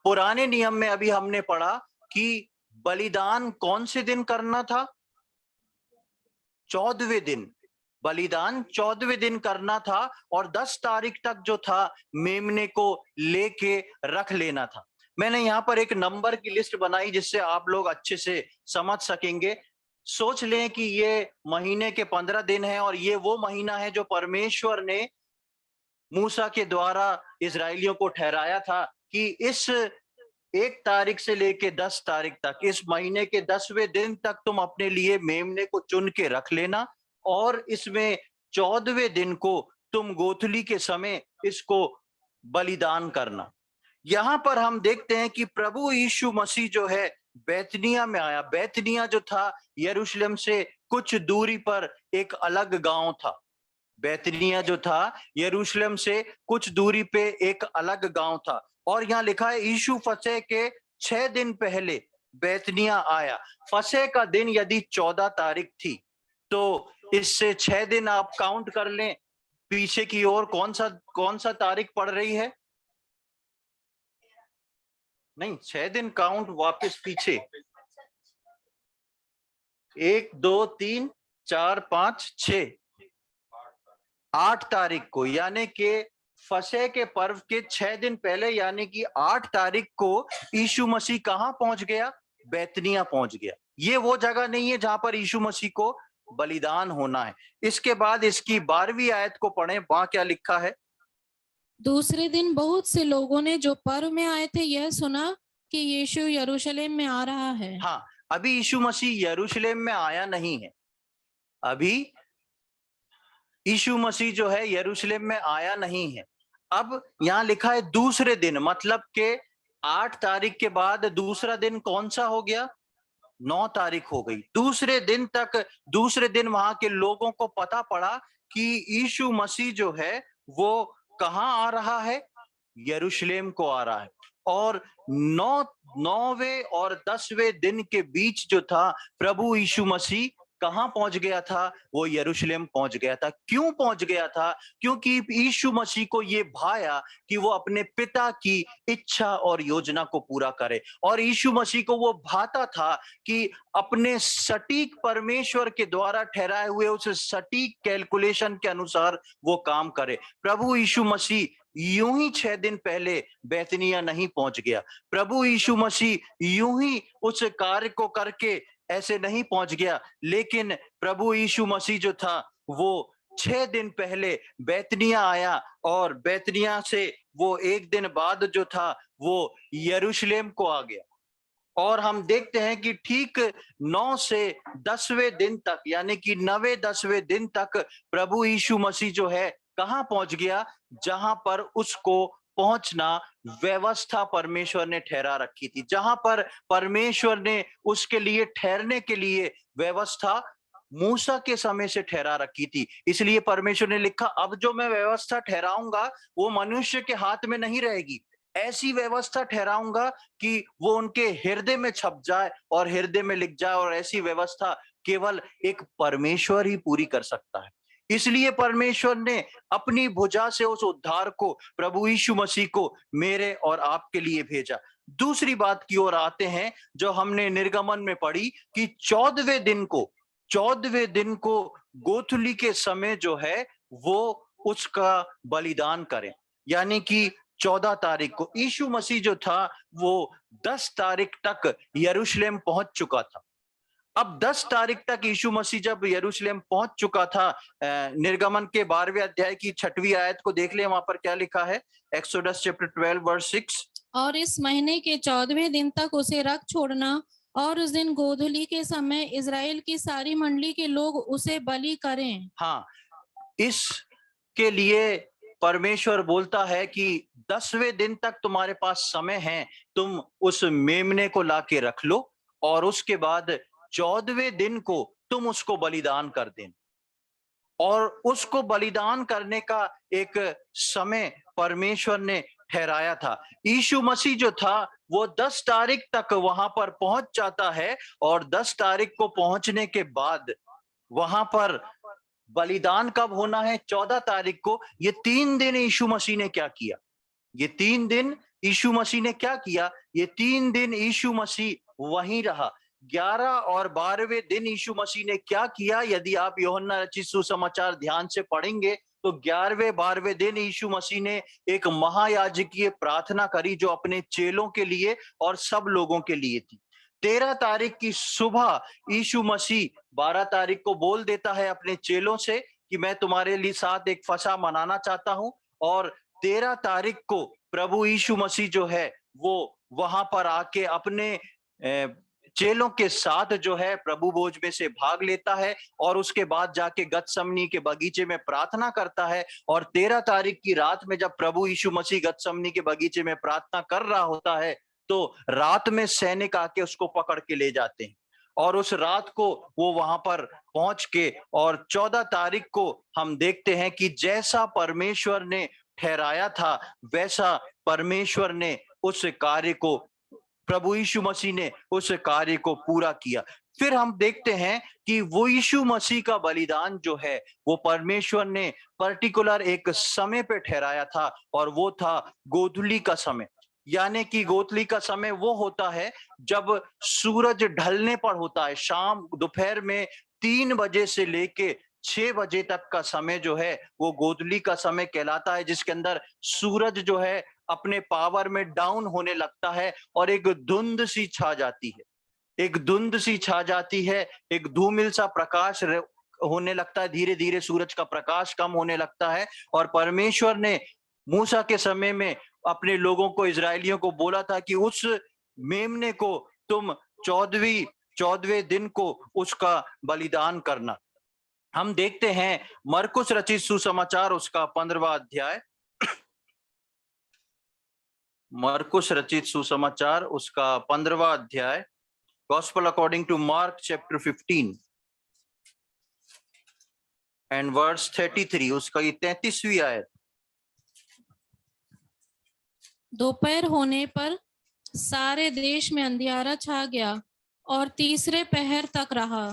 पुराने नियम में अभी हमने पढ़ा कि बलिदान कौन से दिन करना था? 14वें दिन। बलिदान 14वें दिन करना था और 10 तारीख तक जो था मेमने को लेके रख लेना था। मैंने यहाँ पर एक नंबर की लिस्ट बनाई जिससे आप लोग अच्छे से समझ सकेंगे। सोच लें कि ये महीने के 15 दिन है और ये वो महीना है जो परमेश्वर ने मूसा के द्वारा इजरायलियों को ठहराया था कि इस 1 तारीख से लेके 10 तारीख तक, इस महीने के 10वें दिन तक तुम अपने लिए मेमने को चुन के रख लेना और इसमें 14वें दिन को तुम गोथली के समय इसको बलिदान करना। यहाँ पर हम देखते हैं कि प्रभु यीशु मसीह जो है बैतनिया में आया। बैतनिया जो था यरूशलेम से कुछ दूरी पर एक अलग गांव था। बैतनिया जो था यरूशलेम से कुछ दूरी पे एक अलग गांव था। और यहाँ लिखा है यीशु फसह के 6 दिन पहले बैतनिया आया। फसह का दिन यदि 14 तारीख थी तो इससे 6 दिन आप काउंट कर लें पीछे की ओर। कौन सा तारीख पड़ रही है? नहीं, 6 दिन काउंट वापस पीछे, 1 2 3 4 5 6 8 तारीख को, यानी कि फसह के पर्व के 6 दिन पहले, यानी कि 8 तारीख को यीशु मसीह कहां पहुंच गया? बैतनिया पहुंच गया। ये वो जगह नहीं है जहां पर यीशु मसीह को बलिदान होना है। इसके बाद इसकी 12वीं आयत को पढ़ें, वहां क्या लिखा है? दूसरे दिन बहुत से लोगों ने जो पर्व में आए थे यह सुना कि यीशु यरूशलेम में आ रहा है। हाँ, अभी यीशु मसीह यरूशलेम में आया नहीं है। अभी यीशु मसीह जो है यरूशलेम में आया नहीं है। अब यहाँ लिखा है दूसरे दिन, मतलब के 8 तारीख के बाद दूसरा दिन कौन सा हो गया? 9 तारीख हो गई। दूसरे दिन वहां के लोगों को पता पड़ा कि यीशु मसीह जो है वो कहाँ आ रहा है? यरूशलेम को आ रहा है। और 9वें और 10वें दिन के बीच जो था प्रभु यीशु मसीह कहां पहुंच गया था? वो यरूशलेम पहुंच गया था। क्यों पहुंच गया था? क्योंकि यीशु मसीह को ये भाया कि वो अपने पिता की इच्छा और योजना को पूरा करे। और यीशु मसीह को वो भाता था कि अपने सटीक परमेश्वर के द्वारा ठहराए हुए उस सटीक कैलकुलेशन के अनुसार वो काम करे। प्रभु यीशु मसीह यूं ही 6 दिन पहले बैतनिया नहीं पहुंच गया। प्रभु यीशु मसीह यूं ही उस कार्य को करके ऐसे नहीं पहुंच गया, लेकिन प्रभु यीशु मसीह जो था वो 6 दिन पहले बैतनिया आया, और बैतनिया से वो 1 दिन बाद जो था वो यरूशलेम को आ गया। और हम देखते हैं कि ठीक 9 से 10वें दिन तक, यानी कि 9वें 10वें दिन तक प्रभु यीशु मसीह जो है कहां पहुंच गया? जहां पर उसको पहुंचना व्यवस्था परमेश्वर ने ठहरा रखी थी, जहां पर परमेश्वर ने उसके लिए ठहरने के लिए व्यवस्था मूसा के समय से ठहरा रखी थी। इसलिए परमेश्वर ने लिखा, अब जो मैं व्यवस्था ठहराऊंगा वो मनुष्य के हाथ में नहीं रहेगी, ऐसी व्यवस्था ठहराऊंगा कि वो उनके हृदय में छप जाए और हृदय में लिख जाए, और ऐसी व्यवस्था केवल एक परमेश्वर ही पूरी कर सकता है। इसलिए परमेश्वर ने अपनी भुजा से उस उद्धार को, प्रभु यीशु मसीह को मेरे और आपके लिए भेजा। दूसरी बात की ओर आते हैं जो हमने निर्गमन में पढ़ी कि 14वें दिन को गोथुली के समय जो है वो उसका बलिदान करें, यानी कि 14 तारीख को यीशु मसीह जो था वो 10 तारीख तक यरूशलेम पहुंच चुका था। अब 10 तारीख तक यीशु मसीह जब यरूशलेम पहुंच चुका था, निर्गमन के 12वें अध्याय की 6वीं आयत को देख ले, वहां पर क्या लिखा है? Exodus chapter 12 verse 6। और इस महीने के 14वें दिन तक उसे रख छोड़ना, और उस दिन गोधूली के समय इजराइल की सारी मंडली के लोग उसे बलि करें। हाँ, इसके लिए परमेश्वर बोलता है कि 10वें दिन तक तुम्हारे पास समय है, तुम उस मेमने को लाके रख लो, और उसके बाद 14वें दिन को तुम उसको बलिदान कर देना। और उसको बलिदान करने का एक समय परमेश्वर ने ठहराया था। यीशु मसीह जो था वो 10 तारीख तक वहां पर पहुंच जाता है, और 10 तारीख को पहुंचने के बाद वहां पर बलिदान कब होना है? 14 तारीख को। ये 3 दिन यीशु मसीह ने क्या किया? ये 3 दिन यीशु मसीह ने क्या किया? ये 3 दिन यीशु मसीह वहीं रहा। 11 और 12वें दिन यीशु मसीह ने क्या किया? यदि आप यूहन्ना रचित सुसमाचार ध्यान से पढ़ेंगे तो 11वें 12वें दिन यीशु मसीह ने एक महायाजकीय प्रार्थना करी, जो अपने चेलों के लिए और सब लोगों के लिए थी। 13 तारीख की सुबह यीशु मसीह 12 तारीख को बोल देता है अपने चेलों से कि मैं तुम्हारे लिए साथ एक फसह मनाना चाहता हूं, और 13 तारीख को प्रभु यीशु मसीह जो है वो वहां पर आके अपने चेलों के साथ जो है प्रभु भोज में से भाग लेता है, और उसके बाद जाके गतसमनी के बगीचे में प्रार्थना करता है। और 13 तारीख की रात में जब प्रभु यीशु मसीह गतसमनी के बगीचे में प्रार्थना कर रहा होता है, तो रात में सैनिक आके उसको पकड़ के ले जाते हैं, और उस रात को वो वहां पर पहुंच के, और 14 तारीख को हम देखते हैं कि जैसा परमेश्वर ने ठहराया था वैसा परमेश्वर ने उस कार्य को, प्रभु यीशु मसीह ने उस कार्य को पूरा किया। फिर हम देखते हैं कि वो यीशु मसीह का बलिदान जो है वो परमेश्वर ने पर्टिकुलर एक समय पे ठहराया था, और वो था गोधूली का समय। यानी कि गोधूली का समय वो होता है जब सूरज ढलने पर होता है, शाम दोपहर में 3 बजे से लेके 6 बजे तक का समय जो है वो गोधूली का समय कहलाता है, जिसके अंदर सूरज जो है अपने पावर में डाउन होने लगता है, और एक धुंध सी छा जाती है, एक धुंध सी छा जाती है, एक धूमिल सा प्रकाश होने लगता है, धीरे धीरे सूरज का प्रकाश कम होने लगता है। और परमेश्वर ने मूसा के समय में अपने लोगों को, इजरायलियों को बोला था कि उस मेमने को तुम 14वें दिन को उसका बलिदान करना। हम देखते हैं मरकुस रचित सुसमाचार उसका 15वां अध्याय, मरकुस रचित सुसमाचार उसका 15वां अध्याय, gospel according to Mark chapter 15 and verse 33, उसका ये 33वीं आयत। दोपहर होने पर सारे देश में अंधियारा छा गया और तीसरे पहर तक रहा।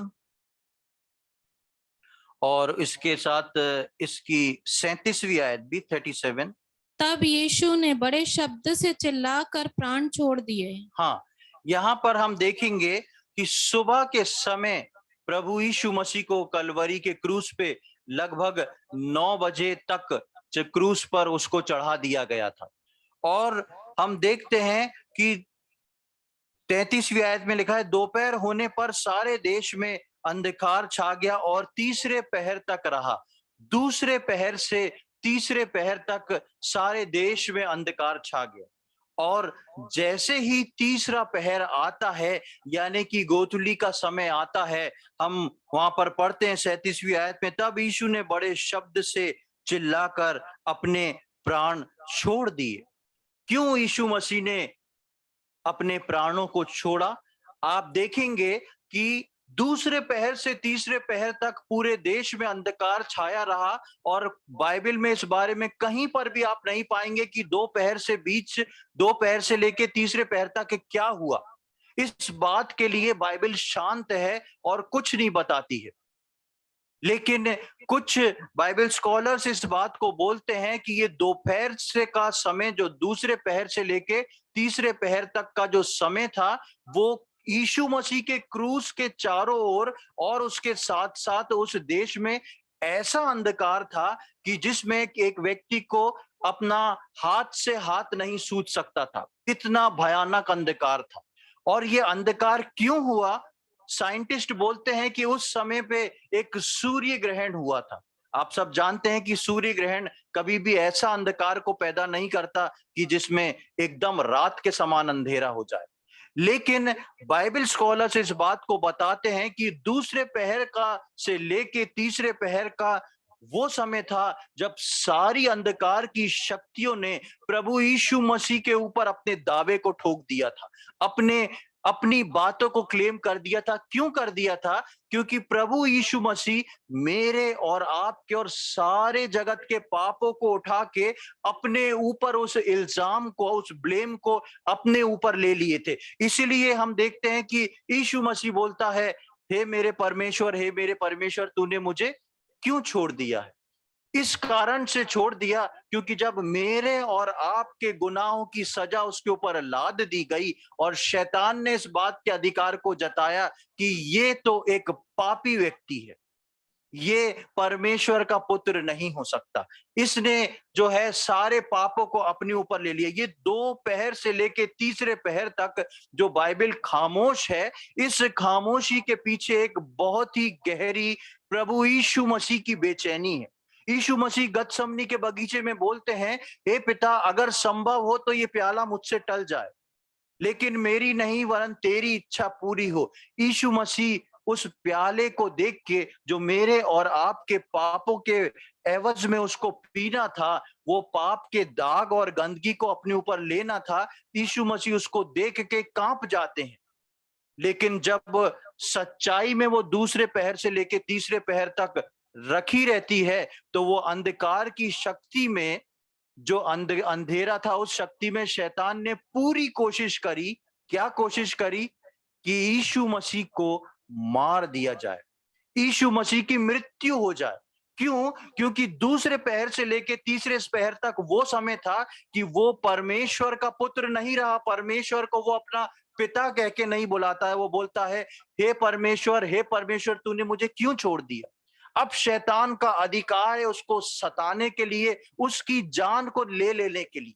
और इसके साथ इसकी 37वीं आयत भी 37। तब यीशु ने बड़े शब्द से चिल्लाकर प्राण छोड़ दिए। हाँ, यहाँ पर हम देखेंगे कि सुबह के समय प्रभु यीशु मसीह को कलवरी के क्रूस पे लगभग 9 बजे तक क्रूस पर उसको चढ़ा दिया गया था। और हम देखते हैं कि 33वीं आयत में लिखा है, दोपहर होने पर सारे देश में अंधकार छा गया और तीसरे पहर तक रहा। दूसरे पहर से तीसरे पहर तक सारे देश में अंधकार छा गया। और जैसे ही तीसरा पहर आता है, यानी कि गोधूली का समय आता है, हम वहां पर पढ़ते हैं 37वीं आयत में, तब यीशु ने बड़े शब्द से चिल्लाकर अपने प्राण छोड़ दिए। क्यों यीशु मसीह ने अपने प्राणों को छोड़ा? आप देखेंगे कि दूसरे पहर से तीसरे पहर तक पूरे देश में अंधकार छाया रहा, और बाइबल में इस बारे में कहीं पर भी आप नहीं पाएंगे कि दो पहर से लेके तीसरे पहर तक क्या हुआ। इस बात के लिए बाइबल शांत है और कुछ नहीं बताती है। लेकिन कुछ बाइबल स्कॉलर्स इस बात को बोलते हैं कि ये दोपहर से का समय, जो दूसरे पहर से लेके तीसरे पहर तक का जो समय था, वो यीशु मसीह के क्रूस के चारों ओर और उसके साथ साथ उस देश में ऐसा अंधकार था कि जिसमें एक व्यक्ति को अपना हाथ से हाथ नहीं सूझ सकता था। इतना भयानक अंधकार था। और ये अंधकार क्यों हुआ? साइंटिस्ट बोलते हैं कि उस समय पे एक सूर्य ग्रहण हुआ था। आप सब जानते हैं कि सूर्य ग्रहण कभी भी ऐसा अंधकार को पैदा नहीं करता कि जिसमें एकदम रात के समान अंधेरा हो जाए। लेकिन बाइबल स्कॉलर्स इस बात को बताते हैं कि दूसरे पहर का से लेके तीसरे पहर का वो समय था जब सारी अंधकार की शक्तियों ने प्रभु यीशु मसीह के ऊपर अपने दावे को ठोक दिया था, अपने अपनी बातों को क्लेम कर दिया था। क्यों कर दिया था? क्योंकि प्रभु यीशु मसीह मेरे और आपके और सारे जगत के पापों को उठा के अपने ऊपर उस इल्जाम को, उस ब्लेम को अपने ऊपर ले लिए थे। इसीलिए हम देखते हैं कि यीशु मसीह बोलता है, हे मेरे परमेश्वर, हे मेरे परमेश्वर, तूने मुझे क्यों छोड़ दिया है? इस कारण से छोड़ दिया क्योंकि जब मेरे और आपके गुनाहों की सजा उसके ऊपर लाद दी गई और शैतान ने इस बात के अधिकार को जताया कि ये तो एक पापी व्यक्ति है, ये परमेश्वर का पुत्र नहीं हो सकता, इसने जो है सारे पापों को अपने ऊपर ले लिया। ये दो पहर से लेके तीसरे पहर तक जो बाइबल खामोश है, इस खामोशी के पीछे एक बहुत ही गहरी प्रभु यीशु मसीह की बेचैनी है। यीशु मसीह गतसमनी के बगीचे में बोलते हैं, हे पिता, अगर संभव हो तो ये प्याला मुझसे टल जाए, लेकिन मेरी नहीं वरन तेरी इच्छा पूरी हो। यीशु मसीह उस प्याले को देख के जो मेरे और आपके पापों के एवज में उसको पीना था, वो पाप के दाग और गंदगी को अपने ऊपर लेना था, यीशु मसीह उसको देख के कांप जाते हैं। लेकिन जब सच्चाई में वो दूसरे पहर से लेके तीसरे पहर तक रखी रहती है, तो वो अंधकार की शक्ति में, जो अंधेरा था, उस शक्ति में शैतान ने पूरी कोशिश करी। क्या कोशिश करी? कि यीशु मसीह को मार दिया जाए, यीशु मसीह की मृत्यु हो जाए। क्यों? क्योंकि दूसरे पहर से लेके तीसरे पहर तक वो समय था कि वो परमेश्वर का पुत्र नहीं रहा। परमेश्वर को वो अपना पिता कह के नहीं बुलाता है, वो बोलता है, हे परमेश्वर, हे परमेश्वर, तूने मुझे क्यों छोड़ दिया? अब शैतान का अधिकार है उसको सताने के लिए, उसकी जान को ले लेने के लिए।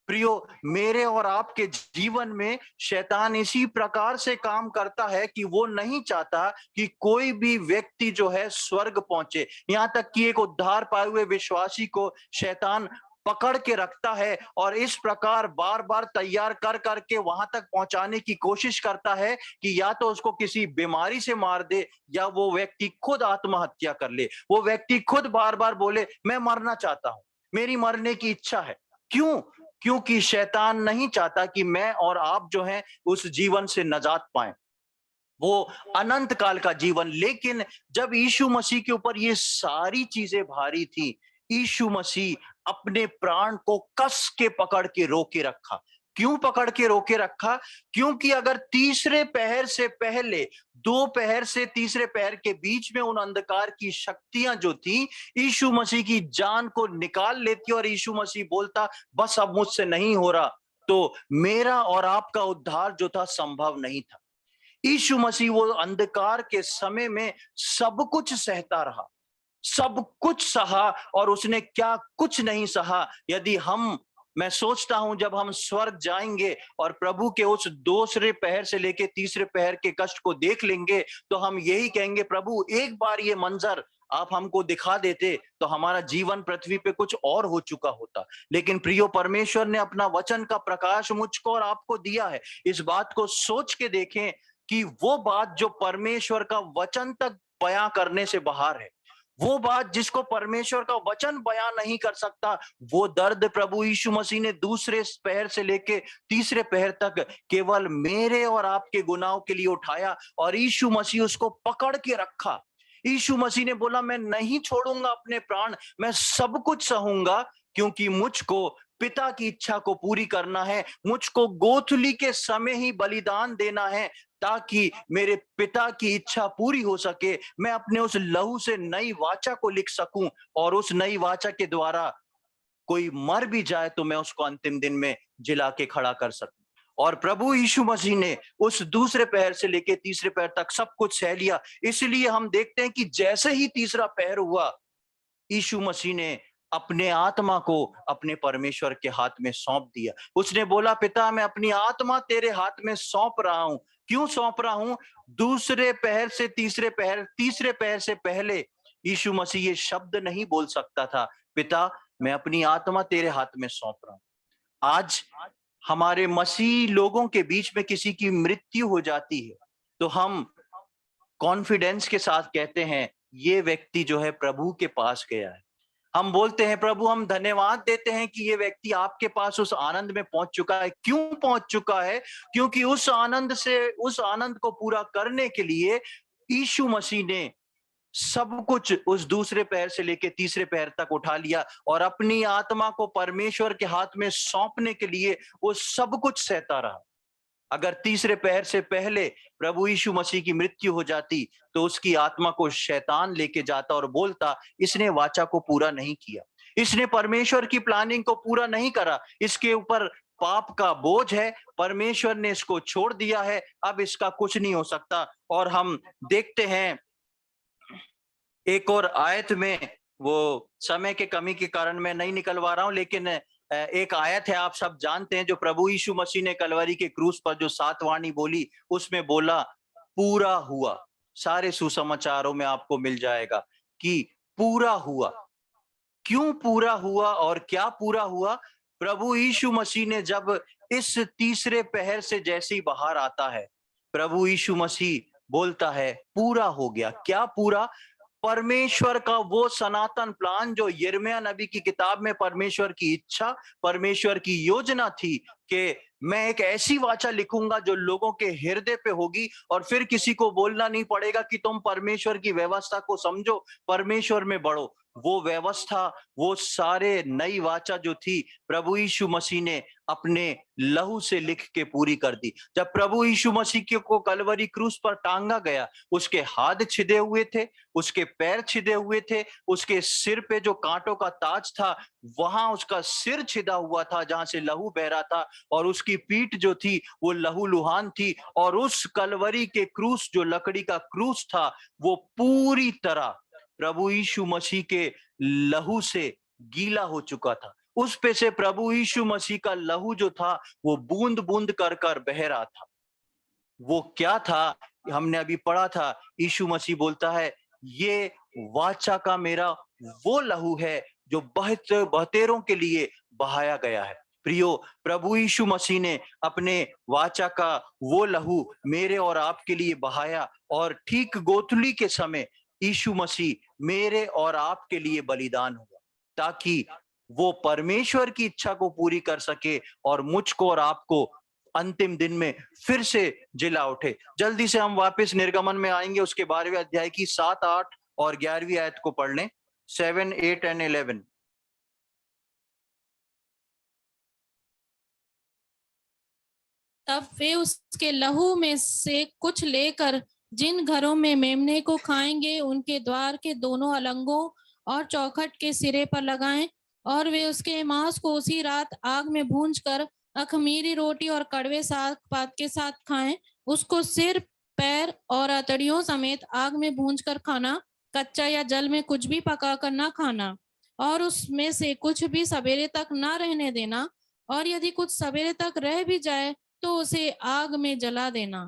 प्रियो, मेरे और आपके जीवन में शैतान इसी प्रकार से काम करता है कि वो नहीं चाहता कि कोई भी व्यक्ति जो है स्वर्ग पहुंचे। यहां तक कि एक उद्धार पाए हुए विश्वासी को शैतान पकड़ के रखता है और इस प्रकार बार बार तैयार कर करके वहां तक पहुंचाने की कोशिश करता है कि या तो उसको किसी बीमारी से मार दे या वो व्यक्ति खुद आत्महत्या कर ले। वो व्यक्ति खुद बार बार बोले, मैं मरना चाहता हूं, मेरी मरने की इच्छा है। क्यों? क्योंकि शैतान नहीं चाहता कि मैं और आप जो हैं उस जीवन से नजात पाएं, वो अनंत काल का जीवन। लेकिन जब यीशु मसीह के ऊपर ये सारी चीजें भारी थी, यीशु मसीह अपने प्राण को कस के पकड़ के रोके रखा। क्यों पकड़ के रोके रखा? क्योंकि अगर तीसरे पहर से पहले, दो पहर से तीसरे पहर के बीच में उन अंधकार की शक्तियां जो थी यीशु मसीह की जान को निकाल लेती और यीशु मसीह बोलता, बस अब मुझसे नहीं हो रहा, तो मेरा और आपका उद्धार जो था संभव नहीं था। यीशु मसीह वो अंधकार के समय में सब कुछ सहता रहा। सब कुछ सहा और उसने क्या कुछ नहीं सहा। यदि मैं सोचता हूं जब हम स्वर्ग जाएंगे और प्रभु के उस दूसरे पहर से लेके तीसरे पहर के कष्ट को देख लेंगे, तो हम यही कहेंगे, प्रभु एक बार ये मंजर आप हमको दिखा देते तो हमारा जीवन पृथ्वी पे कुछ और हो चुका होता। लेकिन प्रियो, परमेश्वर ने अपना वचन का प्रकाश मुझको और आपको दिया है। इस बात को सोच के देखें कि वो बात जो परमेश्वर का वचन तक बयां करने से बाहर है, वो बात जिसको परमेश्वर का वचन बयां नहीं कर सकता, वो दर्द प्रभु यीशु मसीह ने दूसरे पहर से लेके तीसरे पहर तक केवल मेरे और आपके गुनाहों के लिए उठाया और यीशु मसीह उसको पकड़ के रखा। यीशु मसीह ने बोला, मैं नहीं छोड़ूंगा अपने प्राण, मैं सब कुछ सहूंगा, क्योंकि मुझको पिता की इच्छा को पूरी करना है। मुझको गोथली के समय ही बलिदान देना है ताकि मेरे पिता की इच्छा पूरी हो सके। मैं अपने उस लहू से नई वाचा को लिख सकूं और उस नई वाचा के द्वारा कोई मर भी जाए तो मैं उसको अंतिम दिन में जिला के खड़ा कर सकूं। और प्रभु यीशु मसीह ने उस दूसरे पहर से लेके तीसरे पहर तक सब कुछ सह लिया। इसलिए हम देखते हैं कि जैसे ही तीसरा पहर हुआ, यीशु मसीह ने अपने आत्मा को अपने परमेश्वर के हाथ में सौंप दिया। उसने बोला, पिता मैं अपनी आत्मा तेरे हाथ में सौंप रहा हूं। क्यों सौंप रहा हूं? दूसरे पहर से तीसरे पहर, तीसरे पहर से पहले यीशु मसीह ये शब्द नहीं बोल सकता था, पिता मैं अपनी आत्मा तेरे हाथ में सौंप रहा हूं। आज हमारे मसीह लोगों के बीच में किसी की मृत्यु हो जाती है तो हम कॉन्फिडेंस के साथ कहते हैं, ये व्यक्ति जो है प्रभु के पास गया है। हम बोलते हैं, प्रभु हम धन्यवाद देते हैं कि ये व्यक्ति आपके पास उस आनंद में पहुंच चुका है। क्यों पहुंच चुका है? क्योंकि उस आनंद को पूरा करने के लिए यीशु मसीह ने सब कुछ उस दूसरे पैर से लेके तीसरे पैर तक उठा लिया और अपनी आत्मा को परमेश्वर के हाथ में सौंपने के लिए वो सब कुछ सहता रहा। अगर तीसरे पहर से पहले प्रभु यीशु मसीह की मृत्यु हो जाती तो उसकी आत्मा को शैतान लेके जाता और बोलता, इसने वाचा को पूरा नहीं किया, इसने परमेश्वर की प्लानिंग को पूरा नहीं करा, इसके ऊपर पाप का बोझ है, परमेश्वर ने इसको छोड़ दिया है, अब इसका कुछ नहीं हो सकता। और हम देखते हैं एक और आयत में, वो समय के कमी के कारण मैं नहीं निकलवा रहा हूं, लेकिन एक आयत है, आप सब जानते हैं, जो प्रभु यीशु मसीह ने कलवरी के क्रूस पर जो 7 वाणी बोली, उसमें बोला पूरा हुआ। सारे सुसमाचारों में आपको मिल जाएगा कि पूरा हुआ। क्यों पूरा हुआ और क्या पूरा हुआ? प्रभु यीशु मसीह ने जब इस तीसरे पहर से जैसे ही बाहर आता है, प्रभु यीशु मसीह बोलता है पूरा हो गया। क्या पूरा? परमेश्वर का वो सनातन प्लान जो यिर्मयाह नबी की किताब में परमेश्वर की इच्छा, परमेश्वर की योजना थी कि मैं एक ऐसी वाचा लिखूंगा जो लोगों के हृदय पे होगी और फिर किसी को बोलना नहीं पड़ेगा कि तुम परमेश्वर की व्यवस्था को समझो, परमेश्वर में बढ़ो। वो व्यवस्था, वो सारे नई वाचा जो थी, प्रभु यीशु मसीह ने अपने लहू से लिख के पूरी कर दी। जब प्रभु यीशु मसीह को कलवरी क्रूस पर टांगा गया, उसके हाथ छिदे हुए थे, उसके पैर छिदे हुए थे, उसके सिर पे जो कांटों का ताज था वहां उसका सिर छिदा हुआ था जहां से लहू बह रहा था, और उसकी पीठ जो थी वो लहू लुहान थी, और उस कलवरी के क्रूस, जो लकड़ी का क्रूस था, वो पूरी तरह प्रभु यीशु मसीह के लहू से गीला हो चुका था। उस पे से प्रभु यीशु मसीह का लहू जो था वो बूंद बूंद कर कर बह रहा था। वो क्या था? हमने अभी पढ़ा था, यीशु मसीह बोलता है, ये वाचा का मेरा वो लहू है जो बहतेरों के लिए बहाया गया है। प्रियो, प्रभु यीशु मसीह ने अपने वाचा का वो लहू मेरे और आपके लिए बहाया, और ठीक गोथली के समय यीशु मसीह मेरे और आपके लिए बलिदान हुआ ताकि वो परमेश्वर की इच्छा को पूरी कर सके और मुझको और आपको अंतिम दिन में फिर से जिला उठे। जल्दी से हम वापस निर्गमन में आएंगे, उसके 12वें अध्याय की 7, 8 और 11वीं आयत को पढ़ लें। 7, 8 एंड 11। तब वे उसके लहू में से कुछ लेकर जिन घरों में मेमने को खाएंगे उनके द्वार के दोनों अलंगों और चौखट के सिरे पर लगाएं, और वे उसके मांस को उसी रात आग में भूंजकर अखमीरी रोटी और कड़वे साग पात के साथ खाएं। उसको सिर, पैर और अतड़ियों समेत आग में भूंजकर खाना, कच्चा या जल में कुछ भी पकाकर ना खाना, और उसमें से कुछ भी सवेरे तक ना रहने देना, और यदि कुछ सवेरे तक रह भी जाए तो उसे आग में जला देना।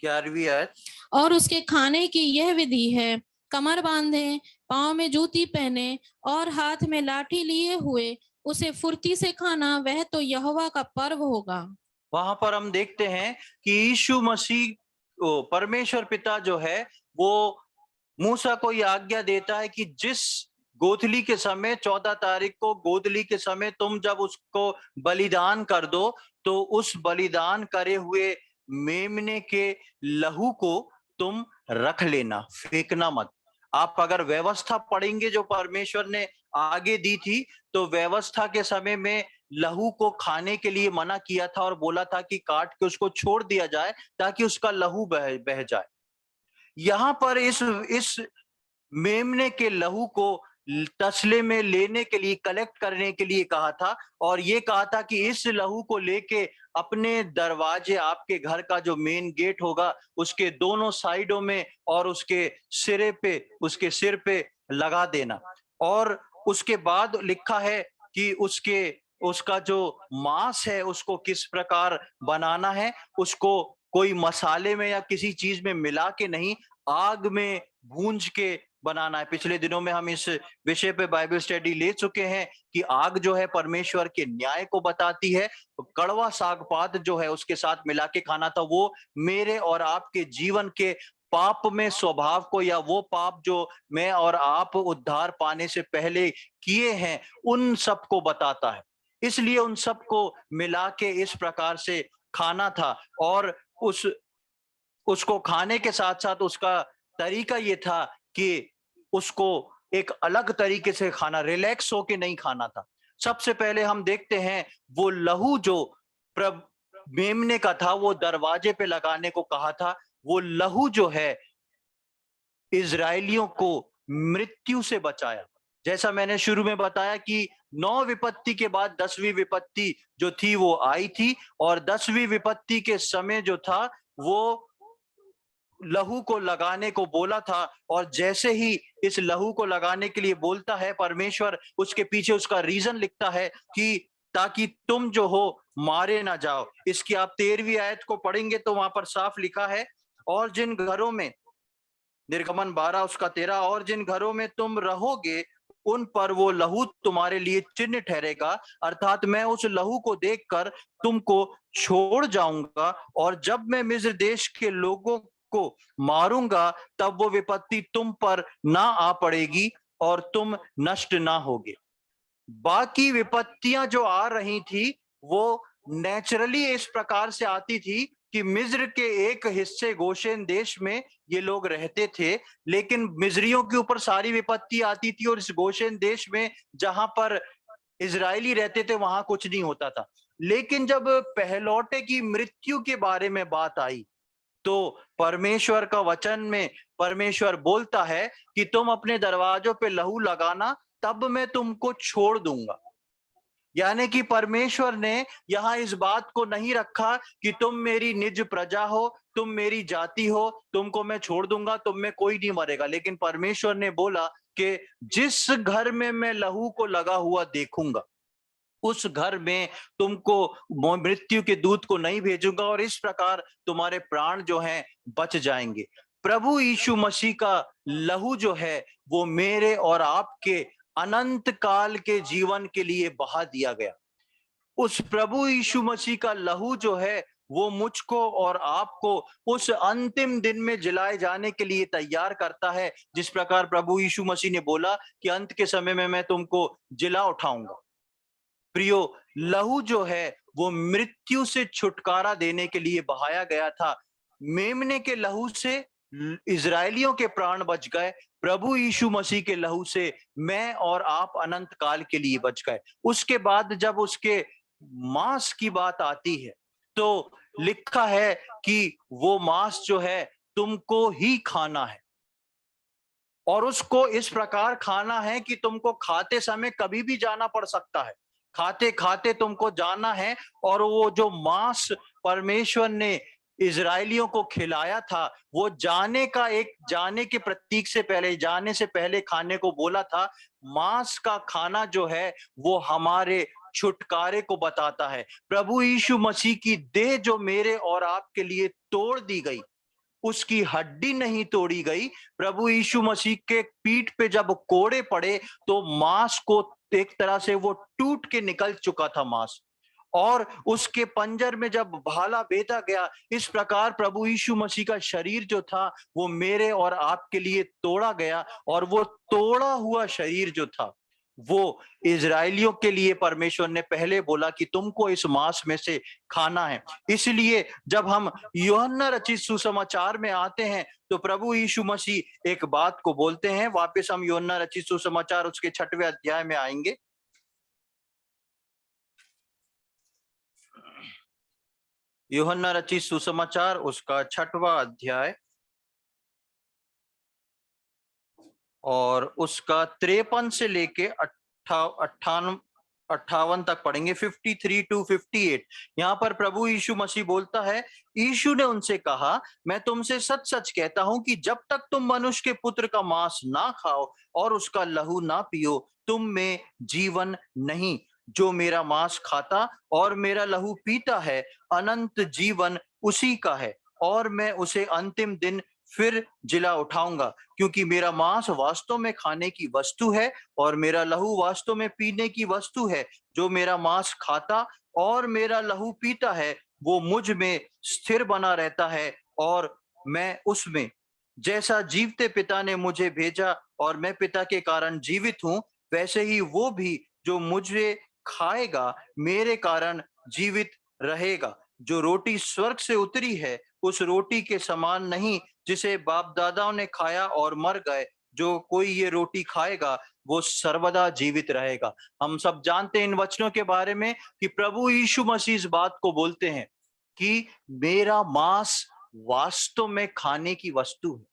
11वीं आयत। और उसके खाने की यह विधि है, कमर बांधे, पांव में जूती पहने और हाथ में लाठी लिए हुए उसे फुर्ती से खाना, वह तो यहोवा का पर्व होगा। वहां पर हम देखते हैं कि यीशु मसीह परमेश्वर पिता जो है वो मूसा को ये आज्ञा देता है कि जिस गोधली के समय 14 तारीख को गोधली के समय तुम जब उसको बलिदान कर दो, तो उस बलिदान करे हुए मेमने के लहू को तुम रख लेना, फेंकना मत। आप अगर व्यवस्था पढ़ेंगे जो परमेश्वर ने आगे दी थी, तो व्यवस्था के समय में लहू को खाने के लिए मना किया था और बोला था कि काट के उसको छोड़ दिया जाए ताकि उसका लहू बह बह जाए। यहाँ पर इस मेमने के लहू को तसले में लेने के लिए, कलेक्ट करने के लिए कहा था, और ये कहा था कि इस लहू को लेके अपने दरवाजे, आपके घर का जो मेन गेट होगा उसके दोनों साइडों में और उसके सिर पे लगा देना। और उसके बाद लिखा है कि उसका जो मांस है उसको किस प्रकार बनाना है, उसको कोई मसाले में या किसी चीज में मिला के नहीं, आग में भूंज के बनाना है। पिछले दिनों में हम इस विषय पे बाइबल स्टडी ले चुके हैं कि आग जो है परमेश्वर के न्याय को बताती है। कड़वा साग पात जो है उसके साथ मिला के खाना था, वो मेरे और आपके जीवन के पाप में स्वभाव को, या वो पाप जो मैं और आप उद्धार पाने से पहले किए हैं, उन सब को बताता है। इसलिए उन सब को मिला के इस प्रकार से खाना था। और उसको खाने के साथ साथ उसका तरीका ये था कि उसको एक अलग तरीके से खाना, रिलैक्स होके नहीं खाना था। सबसे पहले हम देखते हैं वो लहू जो प्रभ मेमने का था, वो दरवाजे पे लगाने को कहा था। वो लहू जो है इजरायलियों को मृत्यु से बचाया। जैसा मैंने शुरू में बताया कि 9 विपत्ति के बाद 10वीं विपत्ति जो थी वो आई थी, और 10वीं विपत्ति के समय जो था वो लहू को लगाने को बोला था। और जैसे ही इस लहू को लगाने के लिए बोलता है परमेश्वर, उसके पीछे उसका रीजन लिखता है कि ताकि तुम जो हो मारे ना जाओ। इसकी आप 13वीं आयत को पढ़ेंगे तो वहां पर साफ लिखा है, और जिन घरों में, निर्गमन 12 उसका 13, और जिन घरों में तुम रहोगे उन पर वो लहू तुम्हारे लिए चिन्ह ठहरेगा, अर्थात मैं उस लहू को देखकर तुमको छोड़ जाऊंगा, और जब मैं मिस्र देश के लोगों को मारूंगा तब वो विपत्ति तुम पर ना आ पड़ेगी और तुम नष्ट ना होगे। बाकी विपत्तियां जो आ रही थी वो नेचुरली इस प्रकार से आती थी कि मिस्र के एक हिस्से गोशेन देश में ये लोग रहते थे, लेकिन मिस्रियों के ऊपर सारी विपत्ति आती थी, और इस गोशेन देश में जहां पर इजरायली रहते थे वहां कुछ नहीं होता था। लेकिन जब पहलौठे की मृत्यु के बारे में बात आई, तो परमेश्वर का वचन में परमेश्वर बोलता है कि तुम अपने दरवाजों पे लहू लगाना, तब मैं तुमको छोड़ दूंगा। यानी कि परमेश्वर ने यहाँ इस बात को नहीं रखा कि तुम मेरी निज प्रजा हो, तुम मेरी जाति हो, तुमको मैं छोड़ दूंगा, तुम में कोई नहीं मरेगा। लेकिन परमेश्वर ने बोला कि जिस घर में मैं लहू को लगा हुआ देखूंगा, उस घर में तुमको मृत्यु के दूत को नहीं भेजूंगा, और इस प्रकार तुम्हारे प्राण जो हैं बच जाएंगे। प्रभु यीशु मसीह का लहू जो है वो मेरे और आपके अनंत काल के जीवन के लिए बहा दिया गया। उस प्रभु यीशु मसीह का लहू जो है वो मुझको और आपको उस अंतिम दिन में जलाए जाने के लिए तैयार करता है। जिस प्रकार प्रभु यीशु मसीह ने बोला कि अंत के समय में मैं तुमको जिला उठाऊंगा। प्रियो, लहू जो है वो मृत्यु से छुटकारा देने के लिए बहाया गया था। मेमने के लहू से इजरायलियों के प्राण बच गए, प्रभु यीशु मसीह के लहू से मैं और आप अनंत काल के लिए बच गए। उसके बाद जब उसके मांस की बात आती है तो लिखा है कि वो मांस जो है तुमको ही खाना है, और उसको इस प्रकार खाना है कि तुमको खाते समय कभी भी जाना पड़ सकता है, खाते खाते तुमको जाना है। और वो जो मांस परमेश्वर ने इजरायलियों को खिलाया था, वो जाने के प्रतीक से पहले, जाने से पहले खाने को बोला था। मांस का खाना जो है वो हमारे छुटकारे को बताता है। प्रभु यीशु मसीह की देह जो मेरे और आपके लिए तोड़ दी गई, उसकी हड्डी नहीं तोड़ी गई। प्रभु यीशु मसीह के पीठ पे जब कोड़े पड़े तो मांस को एक तरह से वो टूट के निकल चुका था मांस, और उसके पंजर में जब भाला बेधा गया, इस प्रकार प्रभु यीशु मसीह का शरीर जो था वो मेरे और आपके लिए तोड़ा गया। और वो तोड़ा हुआ शरीर जो था वो इजरायलियों के लिए परमेश्वर ने पहले बोला कि तुमको इस मांस में से खाना है। इसलिए जब हम यूहन्ना रचित सुसमाचार में आते हैं तो प्रभु यीशु मसीह एक बात को बोलते हैं। वापस हम यूहन्ना रचित सुसमाचार उसके 6वें अध्याय में आएंगे। यूहन्ना रचित सुसमाचार उसका 6वां अध्याय और उसका 53 से लेके 58 तक पढ़ेंगे, 53 to 58। यहाँ पर प्रभु यीशु मसीह बोलता है, यीशु ने उनसे कहा, मैं तुमसे सच सच कहता हूं कि जब तक तुम मनुष्य के पुत्र का मांस ना खाओ और उसका लहू ना पियो, तुम में जीवन नहीं। जो मेरा मांस खाता और मेरा लहू पीता है, अनंत जीवन उसी का है, और मैं उसे अंतिम दिन फिर जिला उठाऊंगा। क्योंकि मेरा मांस वास्तव में खाने की वस्तु है और मेरा लहू वास्तव में पीने की वस्तु है। जो मेरा मांस खाता और मेरा लहू पीता है, वो मुझ में स्थिर बना रहता है और मैं उसमें। जैसा जीवते पिता ने मुझे भेजा और मैं पिता के कारण जीवित हूं, वैसे ही वो भी जो मुझे खाएगा मेरे कारण जीवित रहेगा। जो रोटी स्वर्ग से उतरी है उस रोटी के समान नहीं जिसे बाप दादाओं ने खाया और मर गए। जो कोई ये रोटी खाएगा वो सर्वदा जीवित रहेगा। हम सब जानते हैं इन वचनों के बारे में कि प्रभु यीशु मसीह इस बात को बोलते हैं कि मेरा मांस वास्तव में खाने की वस्तु है।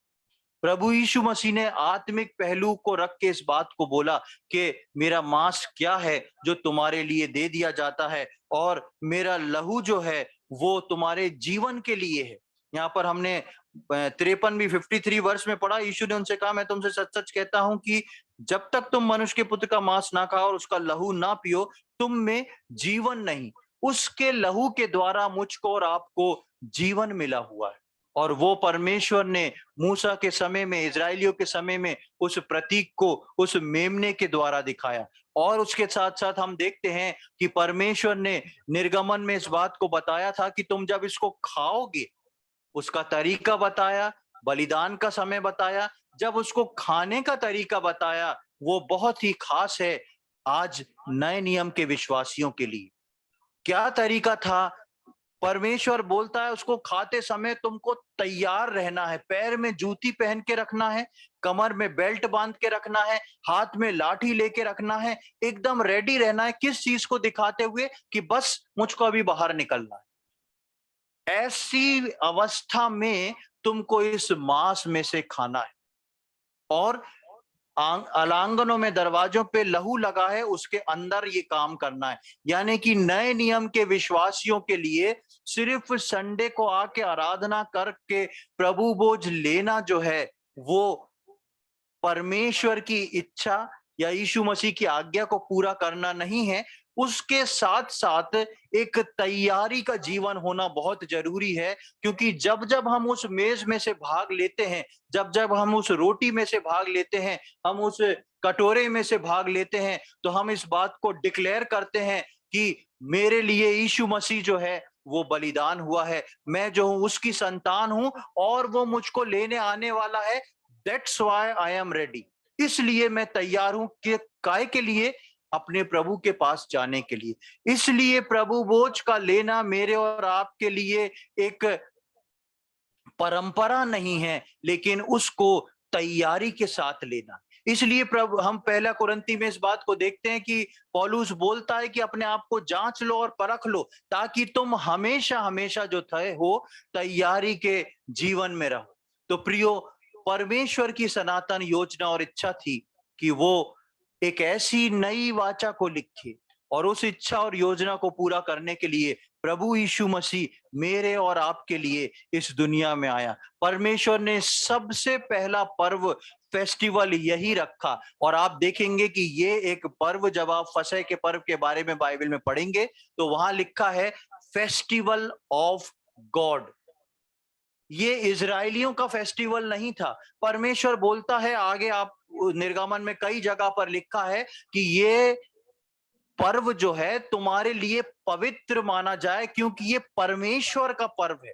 प्रभु यीशु मसीह ने आत्मिक पहलू को रख के इस बात को बोला कि मेरा मांस क्या है जो तुम्हारे लिए दे दिया जाता है, और मेरा लहू जो है वो तुम्हारे जीवन के लिए है। यहाँ पर हमने 53 वर्ष में पढ़ा, यीशु ने उनसे कहा, मैं तुमसे सच सच कहता हूं कि जब तक तुम मनुष्य के पुत्र का मांस ना खाओ और उसका लहू ना पियो, तुम में जीवन नहीं। उसके लहू के द्वारा मुझको और आपको जीवन मिला हुआ है, और वो परमेश्वर ने मूसा के समय में, इजरायलियों के समय में उस प्रतीक को उस मेमने के द्वारा दिखाया। और उसके साथ साथ हम देखते हैं कि परमेश्वर ने निर्गमन में इस बात को बताया था कि तुम जब इसको खाओगे, उसका तरीका बताया, बलिदान का समय बताया। जब उसको खाने का तरीका बताया, वो बहुत ही खास है आज नए नियम के विश्वासियों के लिए। क्या तरीका था? परमेश्वर बोलता है उसको खाते समय तुमको तैयार रहना है, पैर में जूती पहन के रखना है, कमर में बेल्ट बांध के रखना है, हाथ में लाठी लेके रखना है, एकदम रेडी रहना है। किस चीज को दिखाते हुए? कि बस मुझको अभी बाहर निकलना है। ऐसी अवस्था में तुमको इस मांस में से खाना है। और अलांगनों में, दरवाजों पे लहू लगा है, उसके अंदर ये काम करना है। यानी कि नए नियम के विश्वासियों के लिए सिर्फ संडे को आके आराधना करके प्रभु भोज लेना जो है, वो परमेश्वर की इच्छा या यीशु मसीह की आज्ञा को पूरा करना नहीं है। उसके साथ साथ एक तैयारी का जीवन होना बहुत जरूरी है। क्योंकि जब जब हम उस मेज में से भाग लेते हैं, जब जब हम उस रोटी में से भाग लेते हैं, हम उस कटोरे में से भाग लेते हैं, तो हम इस बात को डिक्लेयर करते हैं कि मेरे लिए यीशु मसीह जो है वो बलिदान हुआ है, मैं जो हूं उसकी संतान हूं, और वो मुझको लेने आने वाला है। That's why I am ready. इसलिए मैं तैयार हूं कि काय के लिए? अपने प्रभु के पास जाने के लिए। इसलिए प्रभु भोज का लेना मेरे और आपके लिए एक परंपरा नहीं है, लेकिन उसको तैयारी के साथ लेना। इसलिए प्रभु, हम 1 कुरिन्ती में इस बात को देखते हैं कि पौलुस बोलता है कि अपने आप को जांच लो और परख लो, ताकि तुम हमेशा हमेशा जो थे हो तैयारी के जीवन में रहो। तो प्रियो, परमेश्वर की सनातन योजना और इच्छा थी कि वो एक ऐसी नई वाचा को लिखे और उस इच्छा और योजना को पूरा करने के लिए प्रभु यीशु मसीह मेरे और आपके लिए इस दुनिया में आया। परमेश्वर ने सबसे पहला पर्व फेस्टिवल यही रखा, और आप देखेंगे कि ये एक पर्व, जब आप फसह के पर्व के बारे में बाइबल में पढ़ेंगे तो वहां लिखा है फेस्टिवल ऑफ गॉड। ये इजरायलियों का फेस्टिवल नहीं था। परमेश्वर बोलता है आगे, आप निर्गमन में कई जगह पर लिखा है कि ये पर्व जो है तुम्हारे लिए पवित्र माना जाए, क्योंकि ये परमेश्वर का पर्व है,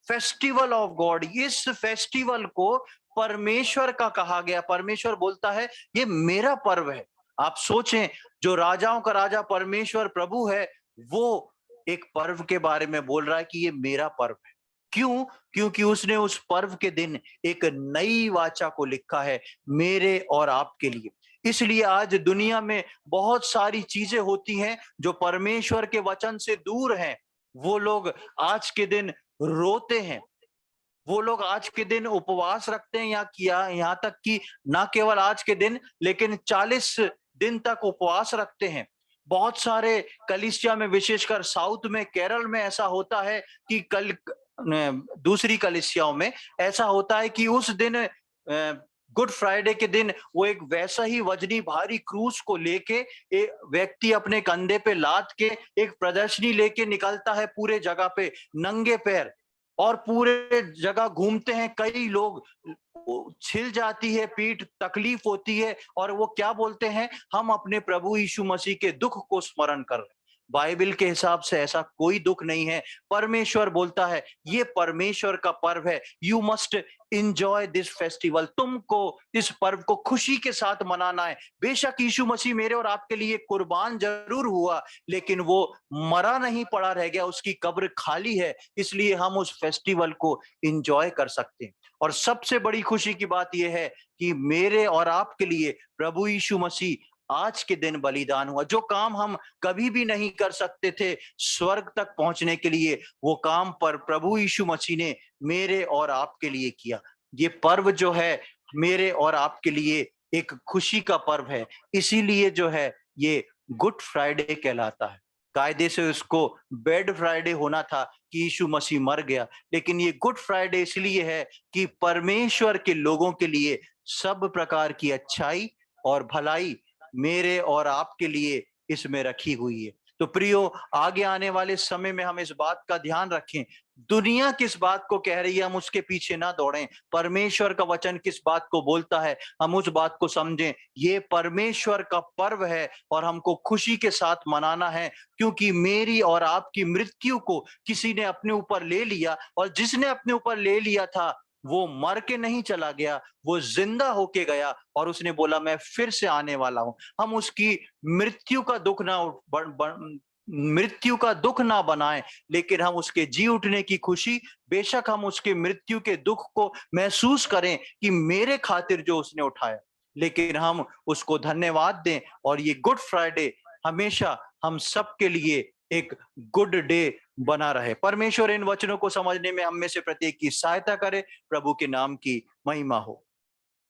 फेस्टिवल ऑफ गॉड। इस फेस्टिवल को परमेश्वर का कहा गया। परमेश्वर बोलता है ये मेरा पर्व है। आप सोचें, जो राजाओं का राजा परमेश्वर प्रभु है, वो एक पर्व के बारे में बोल रहा है कि ये मेरा पर्व है। क्यों? क्योंकि उसने उस पर्व के दिन एक नई वाचा को लिखा है मेरे और आपके लिए। इसलिए आज दुनिया में बहुत सारी चीजें होती हैं जो परमेश्वर के वचन से दूर हैं। वो लोग आज के दिन रोते हैं, वो लोग आज के दिन उपवास रखते हैं, यहाँ तक कि ना केवल आज के दिन लेकिन 40 दिन तक उपवास रखते हैं। बहुत सारे कलीसिया में, विशेषकर साउथ में, केरल में ऐसा होता है कि दूसरी कलीसियाओं में ऐसा होता है कि उस दिन गुड फ्राइडे के दिन वो एक वैसा ही वजनी भारी क्रूस को लेके एक व्यक्ति अपने कंधे पे लाद के एक प्रदर्शनी लेके निकलता है पूरे जगह पे नंगे पैर, और पूरे जगह घूमते हैं। कई लोग, छिल जाती है पीठ, तकलीफ होती है, और वो क्या बोलते हैं, हम अपने प्रभु यीशु मसीह के दुख को स्मरण कर रहे हैं। बाइबल के हिसाब से ऐसा कोई दुख नहीं है। परमेश्वर बोलता है ये परमेश्वर का पर्व है, you must enjoy this festival. तुमको इस पर्व को खुशी के साथ मनाना है। बेशक यीशु मसीह मेरे और आपके लिए कुर्बान जरूर हुआ, लेकिन वो मरा नहीं, पड़ा रह गया, उसकी कब्र खाली है। इसलिए हम उस फेस्टिवल को एंजॉय कर सकते हैं। और सबसे बड़ी खुशी की बात यह है कि मेरे और आपके लिए प्रभु यीशु मसीह आज के दिन बलिदान हुआ। जो काम हम कभी भी नहीं कर सकते थे स्वर्ग तक पहुंचने के लिए, वो काम पर प्रभु यीशु मसीह ने मेरे और आपके लिए किया। ये पर्व जो है मेरे और आपके लिए एक खुशी का पर्व है। इसीलिए जो है ये गुड फ्राइडे कहलाता है। कायदे से उसको बेड फ्राइडे होना था कि यीशु मसीह मर गया, लेकिन ये गुड फ्राइडे इसलिए है कि परमेश्वर के लोगों के लिए सब प्रकार की अच्छाई और भलाई मेरे और आपके लिए इसमें रखी हुई है। तो प्रियो, आगे आने वाले समय में हम इस बात का ध्यान रखें, दुनिया किस बात को कह रही है हम उसके पीछे ना दौड़ें। परमेश्वर का वचन किस बात को बोलता है हम उस बात को समझें। ये परमेश्वर का पर्व है और हमको खुशी के साथ मनाना है, क्योंकि मेरी और आपकी मृत्यु को किसी ने अपने ऊपर ले लिया, और जिसने अपने ऊपर ले लिया था वो मर के नहीं चला गया, वो जिंदा होके गया, और उसने बोला मैं फिर से आने वाला हूं। हम उसकी मृत्यु का दुख मृत्यु का दुख ना बनाएं, लेकिन हम उसके जी उठने की खुशी, बेशक हम उसके मृत्यु के दुख को महसूस करें कि मेरे खातिर जो उसने उठाया, लेकिन हम उसको धन्यवाद दें। और ये गुड फ्राइडे हमेशा हम सबके लिए एक गुड डे बना रहे। परमेश्वर इन वचनों को समझने में हम में से प्रत्येक की सहायता करे। प्रभु के नाम की महिमा हो।